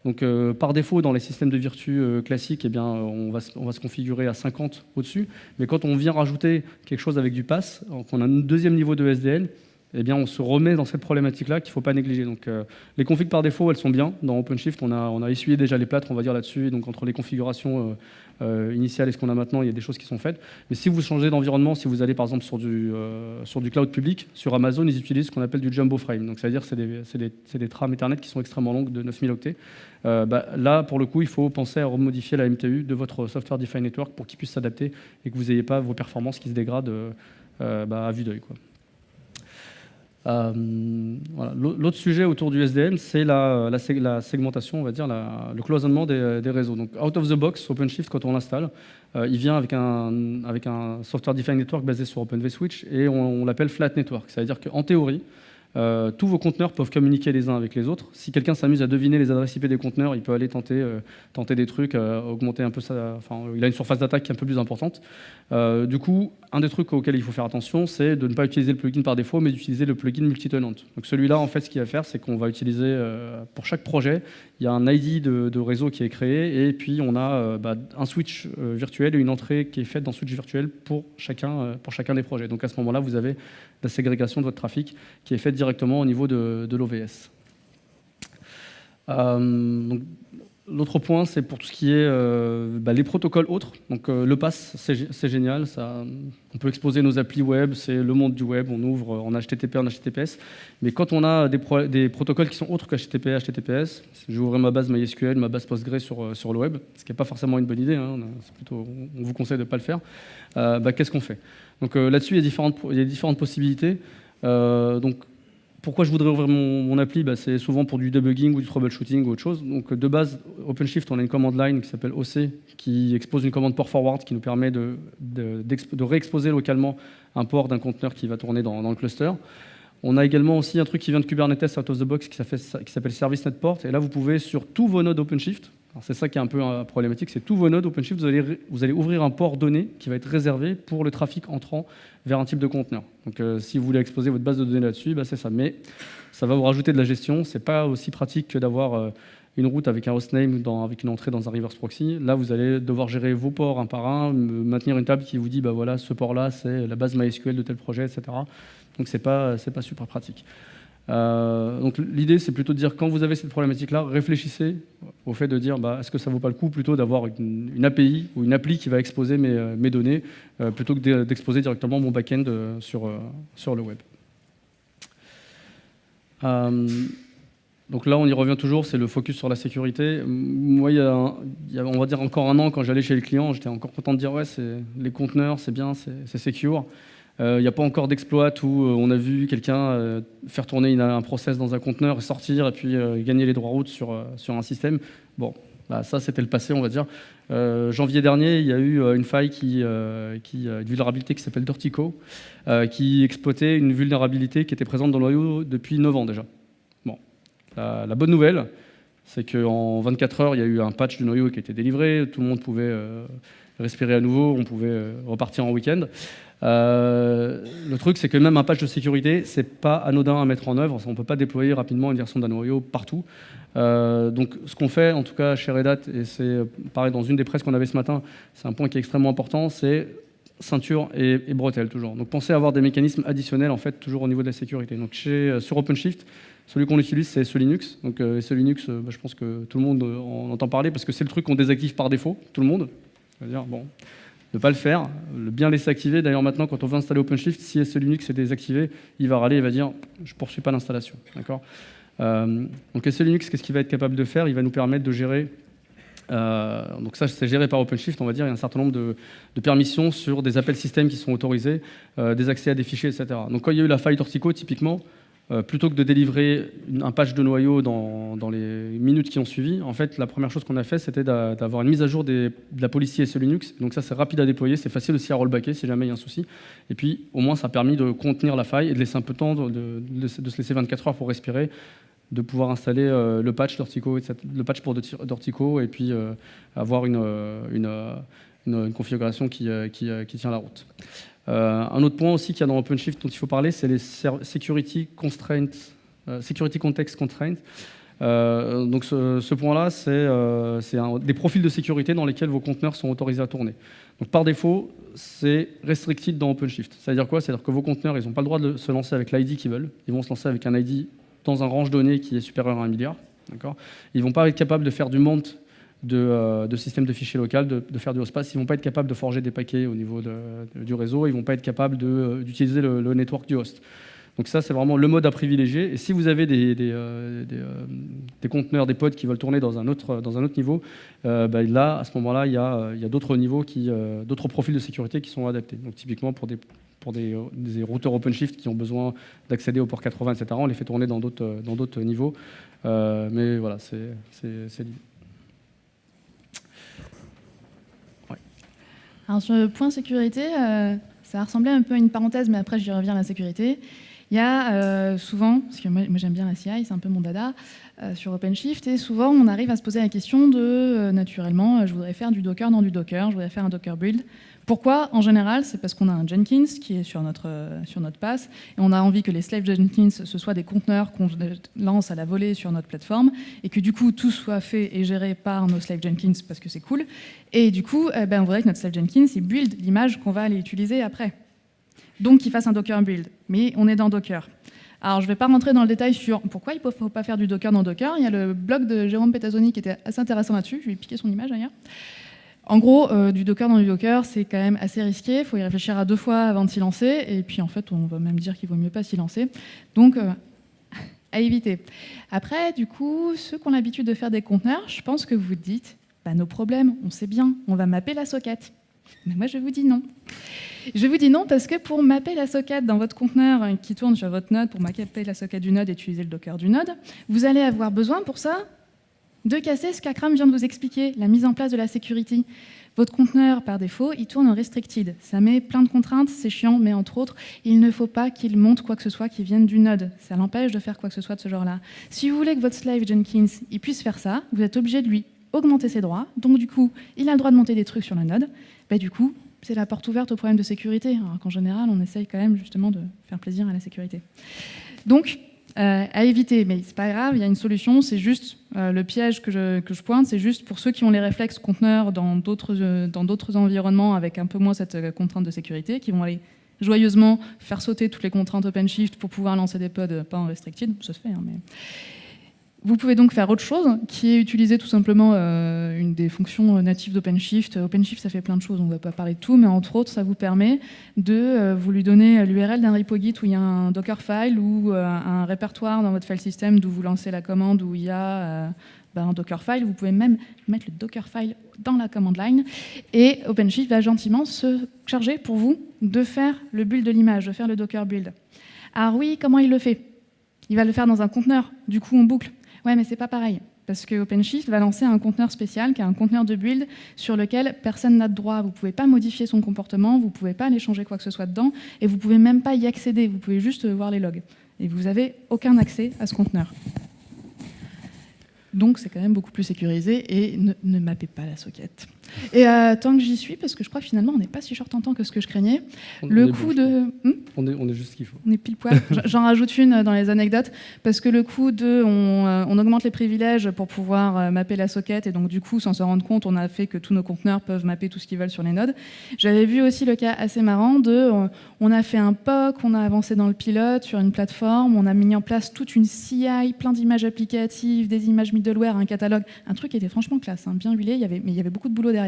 Donc par défaut, dans les systèmes de virtu classiques, eh bien, on va se configurer à 50 au-dessus. Mais quand on vient rajouter quelque chose avec du pass, qu'on a un deuxième niveau de SDN, eh bien, on se remet dans cette problématique-là qu'il ne faut pas négliger. Donc, les configs par défaut, elles sont bien. Dans OpenShift, on a essuyé déjà les plâtres, on va dire, là-dessus. Et donc, entre les configurations initiales et ce qu'on a maintenant, il y a des choses qui sont faites. Mais si vous changez d'environnement, si vous allez par exemple sur du cloud public, sur Amazon, ils utilisent ce qu'on appelle du jumbo frame. Donc, ça veut dire que c'est des trames Ethernet qui sont extrêmement longues, de 9000 octets. Là, pour le coup, il faut penser à remodifier la MTU de votre Software Defined Network pour qu'il puisse s'adapter et que vous n'ayez pas vos performances qui se dégradent à vue d'œil, quoi. Voilà. L'autre sujet autour du SDN, c'est la segmentation, on va dire, le cloisonnement des réseaux. Donc, out of the box, OpenShift, quand on l'installe, il vient avec un software defined network basé sur Open vSwitch et on l'appelle flat network. C'est-à-dire qu'en théorie, tous vos conteneurs peuvent communiquer les uns avec les autres. Si quelqu'un s'amuse à deviner les adresses IP des conteneurs, il peut aller tenter des trucs, augmenter un peu il a une surface d'attaque qui est un peu plus importante. Du coup, un des trucs auxquels il faut faire attention, c'est de ne pas utiliser le plugin par défaut, mais d'utiliser le plugin multi-tenant. Donc celui-là, en fait, ce qu'il va faire, c'est qu'on va utiliser, pour chaque projet, il y a un ID de réseau qui est créé, et puis on a un switch virtuel et une entrée qui est faite dans le switch virtuel pour chacun des projets. Donc à ce moment-là, vous avez la ségrégation de votre trafic qui est faite directement au niveau de l'OVS. L'autre point, c'est pour tout ce qui est les protocoles autres. Donc le pass, c'est génial. On peut exposer nos applis web, c'est le monde du web. On ouvre en HTTP, en HTTPS. Mais quand on a des protocoles qui sont autres qu'HTTP, HTTPS, je vais ouvrir ma base MySQL, ma base Postgre sur le web, ce qui n'est pas forcément une bonne idée. Hein, on vous conseille de ne pas le faire. Qu'est-ce qu'on fait? Donc là-dessus, il y a différentes possibilités. Donc pourquoi je voudrais ouvrir mon appli? C'est souvent pour du debugging ou du troubleshooting ou autre chose. Donc de base, OpenShift, on a une commande line qui s'appelle OC, qui expose une commande port forward qui nous permet de réexposer localement un port d'un conteneur qui va tourner dans le cluster. On a également aussi un truc qui vient de Kubernetes out of the box qui s'appelle Service Net Port. Et là, vous pouvez, sur tous vos nodes OpenShift, c'est ça qui est un peu problématique, c'est tous vos nodes OpenShift, vous allez ouvrir un port donné qui va être réservé pour le trafic entrant vers un type de conteneur. Donc si vous voulez exposer votre base de données là-dessus, c'est ça. Mais ça va vous rajouter de la gestion. C'est pas aussi pratique que d'avoir une route avec un hostname avec une entrée dans un reverse proxy. Là, vous allez devoir gérer vos ports un par un, maintenir une table qui vous dit voilà, ce port-là, c'est la base MySQL de tel projet, etc. Donc c'est pas super pratique. Donc l'idée, c'est plutôt de dire, quand vous avez cette problématique-là, réfléchissez au fait de dire est-ce que ça vaut pas le coup plutôt d'avoir une API ou une appli qui va exposer mes données plutôt que d'exposer directement mon back-end sur le web. Donc là, on y revient toujours, c'est le focus sur la sécurité. Moi, il y a, on va dire, encore un an, quand j'allais chez le client, j'étais encore content de dire ouais, les conteneurs, c'est bien, c'est secure. Il n'y a pas encore d'exploit où on a vu quelqu'un faire tourner un process dans un conteneur et sortir et puis gagner les droits routes sur un système. Bon, ça c'était le passé, on va dire. Janvier dernier, il y a eu une faille une vulnérabilité qui s'appelle Dirtico, qui exploitait une vulnérabilité qui était présente dans le noyau depuis 9 ans déjà. Bon, la bonne nouvelle, c'est qu'en 24 heures, il y a eu un patch du noyau qui a été délivré, tout le monde pouvait respirer à nouveau, on pouvait repartir en week-end. Le truc, c'est que même un patch de sécurité, c'est pas anodin à mettre en œuvre. On ne peut pas déployer rapidement une version d'un noyau partout. Donc, ce qu'on fait, en tout cas chez Red Hat, et c'est pareil dans une des presses qu'on avait ce matin, c'est un point qui est extrêmement important, c'est ceinture et bretelles toujours. Donc, pensez à avoir des mécanismes additionnels en fait toujours au niveau de la sécurité. Donc, sur OpenShift, celui qu'on utilise, c'est SE-Linux. Donc, SE-Linux, je pense que tout le monde en entend parler parce que c'est le truc qu'on désactive par défaut, tout le monde. C'est-à-dire, bon, ne pas le faire, le bien laisser activer. D'ailleurs, maintenant, quand on veut installer OpenShift, si SE-Linux est désactivé, il va râler, il va dire « je ne poursuis pas l'installation ». D'accord. Donc SE-Linux, qu'est-ce qu'il va être capable de faire? Il va nous permettre de gérer, donc ça c'est géré par OpenShift, on va dire, il y a un certain nombre de permissions sur des appels système qui sont autorisés, des accès à des fichiers, etc. Donc quand il y a eu la faille Dirtico, typiquement, plutôt que de délivrer un patch de noyau dans les minutes qui ont suivi, en fait, la première chose qu'on a fait, c'était d'avoir une mise à jour de la policy SE-Linux. Donc ça, c'est rapide à déployer, c'est facile aussi à rollbacker si jamais il y a un souci. Et puis, au moins, ça a permis de contenir la faille et de laisser un peu de temps, de se laisser 24 heures pour respirer, de pouvoir installer le patch Dirtico, le patch pour Dirtico, et puis avoir une configuration qui tient la route. Un autre point aussi qu'il y a dans OpenShift dont il faut parler, c'est les security context constraints. Donc ce point-là, c'est des profils de sécurité dans lesquels vos conteneurs sont autorisés à tourner. Donc par défaut, c'est restricted dans OpenShift. C'est-à-dire quoi? C'est-à-dire que vos conteneurs, ils n'ont pas le droit de se lancer avec l'ID qu'ils veulent. Ils vont se lancer avec un ID dans un range donné qui est supérieur à 1 milliard. D'accord. Ils ne vont pas être capables de faire du mount de système de fichiers local, de faire du hostpass. Ils ne vont pas être capables de forger des paquets au niveau du réseau. Ils ne vont pas être capables d'utiliser le network du host. Donc ça, c'est vraiment le mode à privilégier. Et si vous avez des conteneurs, des pods qui veulent tourner dans un autre niveau, là, à ce moment-là, il y a d'autres niveaux, d'autres profils de sécurité qui sont adaptés. Donc typiquement, pour des routeurs OpenShift qui ont besoin d'accéder au port 80, etc., on les fait tourner dans d'autres niveaux. Mais voilà, c'est l'idée. Ouais. Alors sur le point sécurité, ça va ressembler un peu à une parenthèse, mais après j'y reviens à la sécurité. Il y a souvent, parce que moi j'aime bien la CI, c'est un peu mon dada, sur OpenShift, et souvent on arrive à se poser la question de, naturellement, je voudrais faire du Docker dans du Docker, je voudrais faire un Docker build. Pourquoi? En général, c'est parce qu'on a un Jenkins qui est sur notre pass, et on a envie que les slave Jenkins, ce soient des conteneurs qu'on lance à la volée sur notre plateforme, et que du coup tout soit fait et géré par nos slave Jenkins parce que c'est cool. Et du coup, on voudrait que notre slave Jenkins il build l'image qu'on va aller utiliser après. Donc qu'il fasse un Docker build. Mais on est dans Docker. Alors je ne vais pas rentrer dans le détail sur pourquoi il ne faut pas faire du Docker dans Docker. Il y a le blog de Jérôme Petazzoni qui était assez intéressant là-dessus. Je vais piquer son image d'ailleurs. En gros, du Docker dans du Docker, c'est quand même assez risqué. Il faut y réfléchir à 2 fois avant de s'y lancer. Et puis en fait, on va même dire qu'il vaut mieux pas s'y lancer. Donc, à éviter. Après, du coup, ceux qui ont l'habitude de faire des conteneurs, je pense que vous vous dites, nos problèmes, on sait bien, on va mapper la socket. Mais moi, je vous dis non. Je vous dis non parce que pour mapper la socket dans votre conteneur qui tourne sur votre node, pour mapper la socket du node et utiliser le Docker du node, vous allez avoir besoin pour ça de casser ce qu'Akram vient de vous expliquer, la mise en place de la security. Votre conteneur, par défaut, il tourne en restricted. Ça met plein de contraintes, c'est chiant, mais entre autres, il ne faut pas qu'il monte quoi que ce soit qui vienne du node. Ça l'empêche de faire quoi que ce soit de ce genre-là. Si vous voulez que votre slave Jenkins il puisse faire ça, vous êtes obligé de lui augmenter ses droits. Donc du coup, il a le droit de monter des trucs sur le node. Du coup, c'est la porte ouverte aux problèmes de sécurité, alors qu'en général, on essaye quand même justement de faire plaisir à la sécurité. Donc, à éviter, mais c'est pas grave, il y a une solution, c'est juste le piège que je pointe, c'est juste pour ceux qui ont les réflexes conteneurs dans d'autres environnements avec un peu moins cette contrainte de sécurité, qui vont aller joyeusement faire sauter toutes les contraintes OpenShift pour pouvoir lancer des pods pas en restricted, ça se fait, mais... Vous pouvez donc faire autre chose, qui est utiliser tout simplement une des fonctions natives d'OpenShift. OpenShift, ça fait plein de choses, on ne va pas parler de tout, mais entre autres, ça vous permet de vous lui donner l'URL d'un repo Git où il y a un Dockerfile ou un répertoire dans votre file system d'où vous lancez la commande où il y a un Dockerfile. Vous pouvez même mettre le Dockerfile dans la command line et OpenShift va gentiment se charger pour vous de faire le build de l'image, de faire le Docker build. Alors oui, comment il le fait? Il va le faire dans un conteneur, du coup en boucle. Ouais, mais c'est pas pareil, parce que OpenShift va lancer un conteneur spécial, qui est un conteneur de build, sur lequel personne n'a de droit. Vous ne pouvez pas modifier son comportement, vous ne pouvez pas aller changer quoi que ce soit dedans, et vous ne pouvez même pas y accéder, vous pouvez juste voir les logs. Et vous n'avez aucun accès à ce conteneur. Donc c'est quand même beaucoup plus sécurisé, et ne mappez pas la socket. Et tant que j'y suis, parce que je crois que finalement on n'est pas si short en temps que ce que je craignais, on est juste ce qu'il faut. On est pile poil. J'en rajoute une dans les anecdotes, parce que le coup de on augmente les privilèges pour pouvoir mapper la socket, et donc du coup sans se rendre compte on a fait que tous nos conteneurs peuvent mapper tout ce qu'ils veulent sur les nodes. J'avais vu aussi le cas assez marrant de on a fait un POC, on a avancé dans le pilote sur une plateforme, on a mis en place toute une CI, plein d'images applicatives, des images middleware, un catalogue, un truc qui était franchement classe, hein, bien huilé, mais il y avait beaucoup de boulot derrière.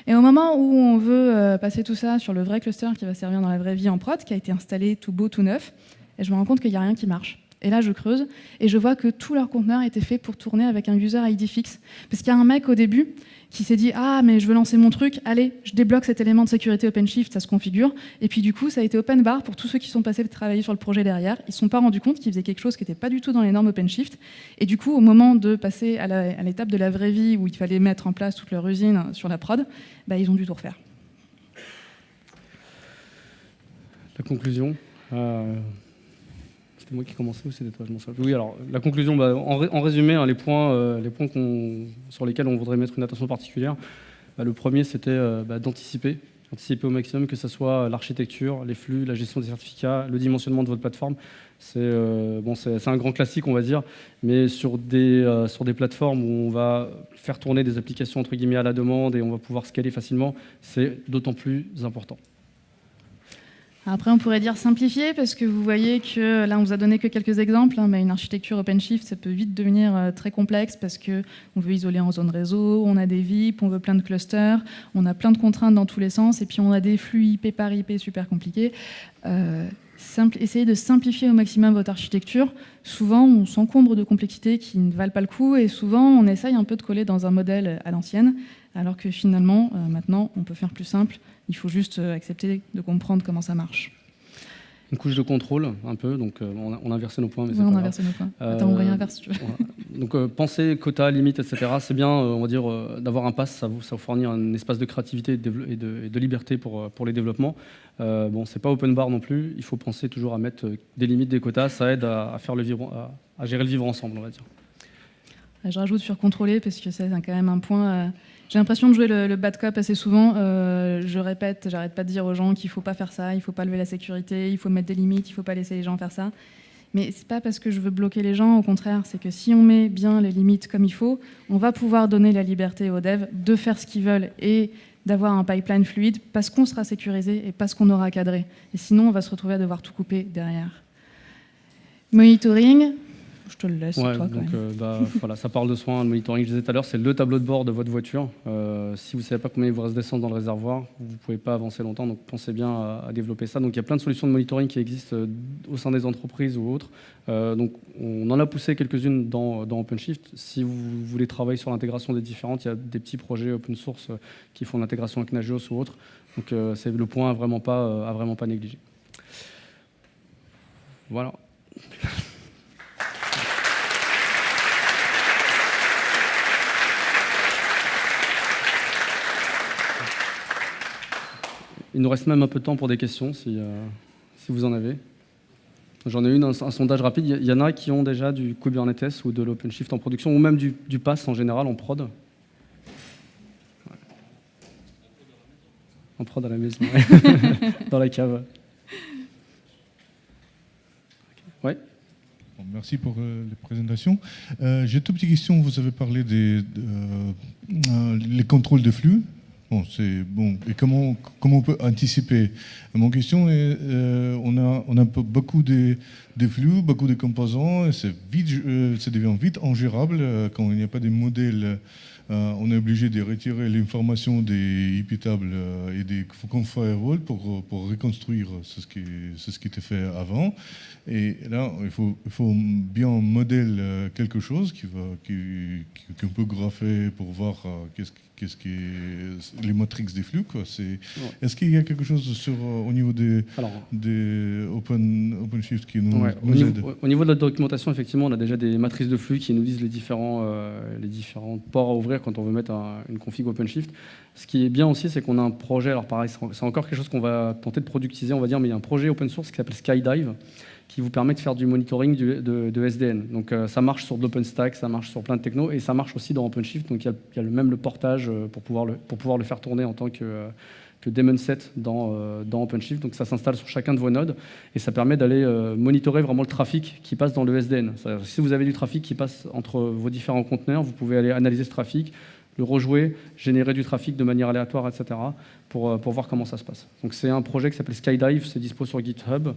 Et au moment où on veut passer tout ça sur le vrai cluster qui va servir dans la vraie vie en prod, qui a été installé tout beau, tout neuf, et je me rends compte qu'il n'y a rien qui marche. Et là, je creuse, et je vois que tout leur conteneur était fait pour tourner avec un user ID fixe. Parce qu'il y a un mec au début qui s'est dit « Ah, mais je veux lancer mon truc, allez, je débloque cet élément de sécurité OpenShift, ça se configure. » Et puis du coup, ça a été open bar pour tous ceux qui sont passés travailler sur le projet derrière. Ils ne se sont pas rendus compte qu'ils faisaient quelque chose qui n'était pas du tout dans les normes OpenShift. Et du coup, au moment de passer à l'étape de la vraie vie, où il fallait mettre en place toute leur usine sur la prod, ils ont dû tout refaire. La conclusion c'est moi qui commençais ou c'était toi? Je m'en souviens. Oui, alors la conclusion, en résumé, hein, les points sur lesquels on voudrait mettre une attention particulière. Le premier, c'était d'anticiper au maximum, que ce soit l'architecture, les flux, la gestion des certificats, le dimensionnement de votre plateforme. C'est un grand classique, on va dire, mais sur des plateformes où on va faire tourner des applications entre guillemets à la demande et on va pouvoir scaler facilement, c'est d'autant plus important. Après, on pourrait dire simplifier, parce que vous voyez que là, on vous a donné que quelques exemples, hein, mais une architecture OpenShift, ça peut vite devenir très complexe, parce qu'on veut isoler en zone réseau, on a des VIP, on veut plein de clusters, on a plein de contraintes dans tous les sens, et puis on a des flux IP par IP super compliqués. essayez de simplifier au maximum votre architecture. Souvent, on s'encombre de complexités qui ne valent pas le coup, et souvent, on essaye un peu de coller dans un modèle à l'ancienne, alors que finalement, maintenant, on peut faire plus simple. Il faut juste accepter de comprendre comment ça marche. Une couche de contrôle, un peu, donc on a inversé nos points. Mais oui, on a inversé nos points. Attends, on réinverse si tu veux. Donc penser quota, limite, etc. C'est bien, on va dire, d'avoir un pass, ça vous fournit un espace de créativité et de liberté pour les développements. Bon, c'est pas open bar non plus, il faut penser toujours à mettre des limites, des quotas, ça aide à faire à gérer le vivre ensemble, on va dire. Je rajoute sur contrôler, parce que c'est quand même un point... J'ai l'impression de jouer le bad cop assez souvent. Je répète, j'arrête pas de dire aux gens qu'il faut pas faire ça, il faut pas lever la sécurité, il faut mettre des limites, il faut pas laisser les gens faire ça. Mais c'est pas parce que je veux bloquer les gens, au contraire, c'est que si on met bien les limites comme il faut, on va pouvoir donner la liberté aux devs de faire ce qu'ils veulent et d'avoir un pipeline fluide parce qu'on sera sécurisé et parce qu'on aura cadré. Et sinon, on va se retrouver à devoir tout couper derrière. Monitoring. Je te le laisse, ouais, toi, donc, voilà, ça parle de soins, de monitoring. Je disais tout à l'heure, c'est le tableau de bord de votre voiture. Si vous ne savez pas combien il vous reste d'essence dans le réservoir, vous ne pouvez pas avancer longtemps, donc pensez bien à développer ça. Donc il y a plein de solutions de monitoring qui existent au sein des entreprises ou autres. Donc on en a poussé quelques-unes dans OpenShift. Si vous voulez travailler sur l'intégration des différentes, il y a des petits projets open source qui font l'intégration avec Nagios ou autre. Donc c'est le point à vraiment pas négliger. Voilà. Il nous reste même un peu de temps pour des questions, si vous en avez. J'en ai une, un sondage rapide. Il y en a qui ont déjà du Kubernetes ou de l'OpenShift en production, ou même du PaaS en général en prod. Ouais. En prod à la maison, ouais. Dans la cave. Ouais. Bon, merci pour les présentations. J'ai deux petites questions. Vous avez parlé des contrôles de flux. Bon, c'est bon. Et comment on peut anticiper? Mon question est, on a beaucoup de flux, beaucoup de composants, et ça devient vite ingérable quand il n'y a pas de modèles. On est obligé de retirer l'information des IP tables et des firewalls pour reconstruire ce qui était fait avant. Et là, il faut bien modèle quelque chose qu'on peut grapher pour voir qu'est-ce qui est les matrix des flux, quoi. Est-ce qu'il y a quelque chose au niveau des OpenShift qui nous aide? Au niveau de la documentation, effectivement, on a déjà des matrices de flux qui nous disent les différents ports à ouvrir quand on veut mettre une config OpenShift. Ce qui est bien aussi, c'est qu'on a un projet, alors pareil, c'est encore quelque chose qu'on va tenter de productiser, on va dire, mais il y a un projet open source qui s'appelle Skydive, qui vous permet de faire du monitoring de SDN. Donc ça marche sur de l'OpenStack, ça marche sur plein de technos, et ça marche aussi dans OpenShift. Donc il y a même le portage pour pouvoir le faire tourner en tant que daemon set dans OpenShift. Donc ça s'installe sur chacun de vos nodes, et ça permet d'aller monitorer vraiment le trafic qui passe dans le SDN. Si vous avez du trafic qui passe entre vos différents conteneurs, vous pouvez aller analyser ce trafic, le rejouer, générer du trafic de manière aléatoire, etc., pour voir comment ça se passe. Donc c'est un projet qui s'appelle Skydive, c'est dispo sur GitHub.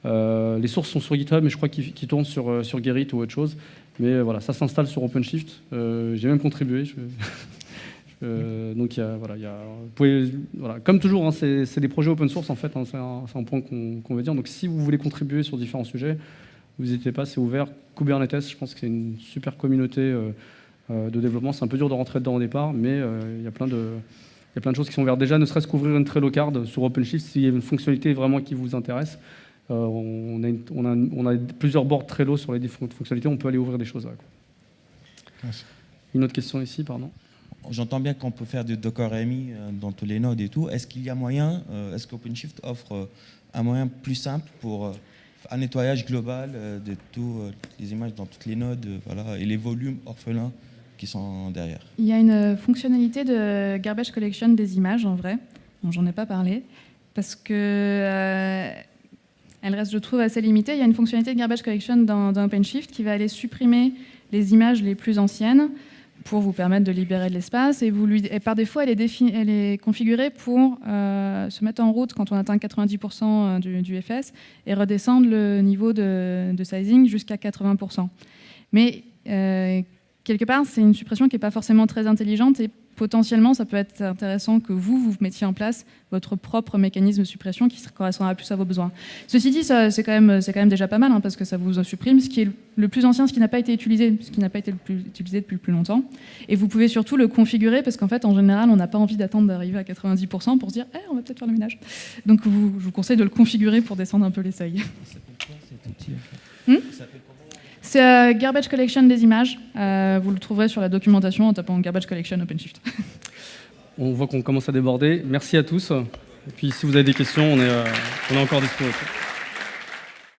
Les sources sont sur GitHub, mais je crois qu'ils tournent sur Gerrit ou autre chose. Mais voilà, ça s'installe sur OpenShift. J'ai même contribué. Donc comme toujours, hein, c'est des projets open source en fait. Hein, c'est un point qu'on veut dire. Donc si vous voulez contribuer sur différents sujets, n'hésitez pas, c'est ouvert. Kubernetes, je pense que c'est une super communauté de développement. C'est un peu dur de rentrer dedans au départ, mais il y a plein de choses qui sont ouvertes. Déjà, ne serait-ce qu'ouvrir une Trello card sur OpenShift, s'il y a une fonctionnalité vraiment qui vous intéresse. On a plusieurs boards Trello sur les différentes fonctionnalités, on peut aller ouvrir des choses là. Merci. Une autre question ici, pardon. J'entends bien qu'on peut faire du Docker AMI dans tous les nodes et tout. Est-ce qu'il y a moyen, est-ce qu'OpenShift offre un moyen plus simple pour un nettoyage global de toutes les images dans toutes les nodes, voilà, et les volumes orphelins qui sont derrière? Il y a une fonctionnalité de garbage collection des images, en vrai. Bon, j'en ai pas parlé, parce que elle reste, je trouve, assez limitée. Il y a une fonctionnalité de garbage collection dans OpenShift qui va aller supprimer les images les plus anciennes pour vous permettre de libérer de l'espace. Et par défaut, elle est configurée pour se mettre en route quand on atteint 90% du FS et redescendre le niveau de sizing jusqu'à 80%. Mais quelque part, c'est une suppression qui n'est pas forcément très intelligente. Et potentiellement, ça peut être intéressant que vous mettiez en place votre propre mécanisme de suppression qui correspondra plus à vos besoins. Ceci dit, c'est quand même déjà pas mal, hein, parce que ça vous en supprime ce qui est le plus ancien, ce qui n'a pas été utilisé, ce qui n'a pas été utilisé depuis le plus longtemps. Et vous pouvez surtout le configurer, parce qu'en fait, en général, on n'a pas envie d'attendre d'arriver à 90% pour se dire on va peut-être faire le ménage. Donc, je vous conseille de le configurer pour descendre un peu les seuils. Ça s'appelle quoi cet outil en fait? Ça s'appelle comment? C'est Garbage Collection des images. Vous le trouverez sur la documentation en tapant Garbage Collection OpenShift. On voit qu'on commence à déborder. Merci à tous. Et puis si vous avez des questions, on est encore disponible.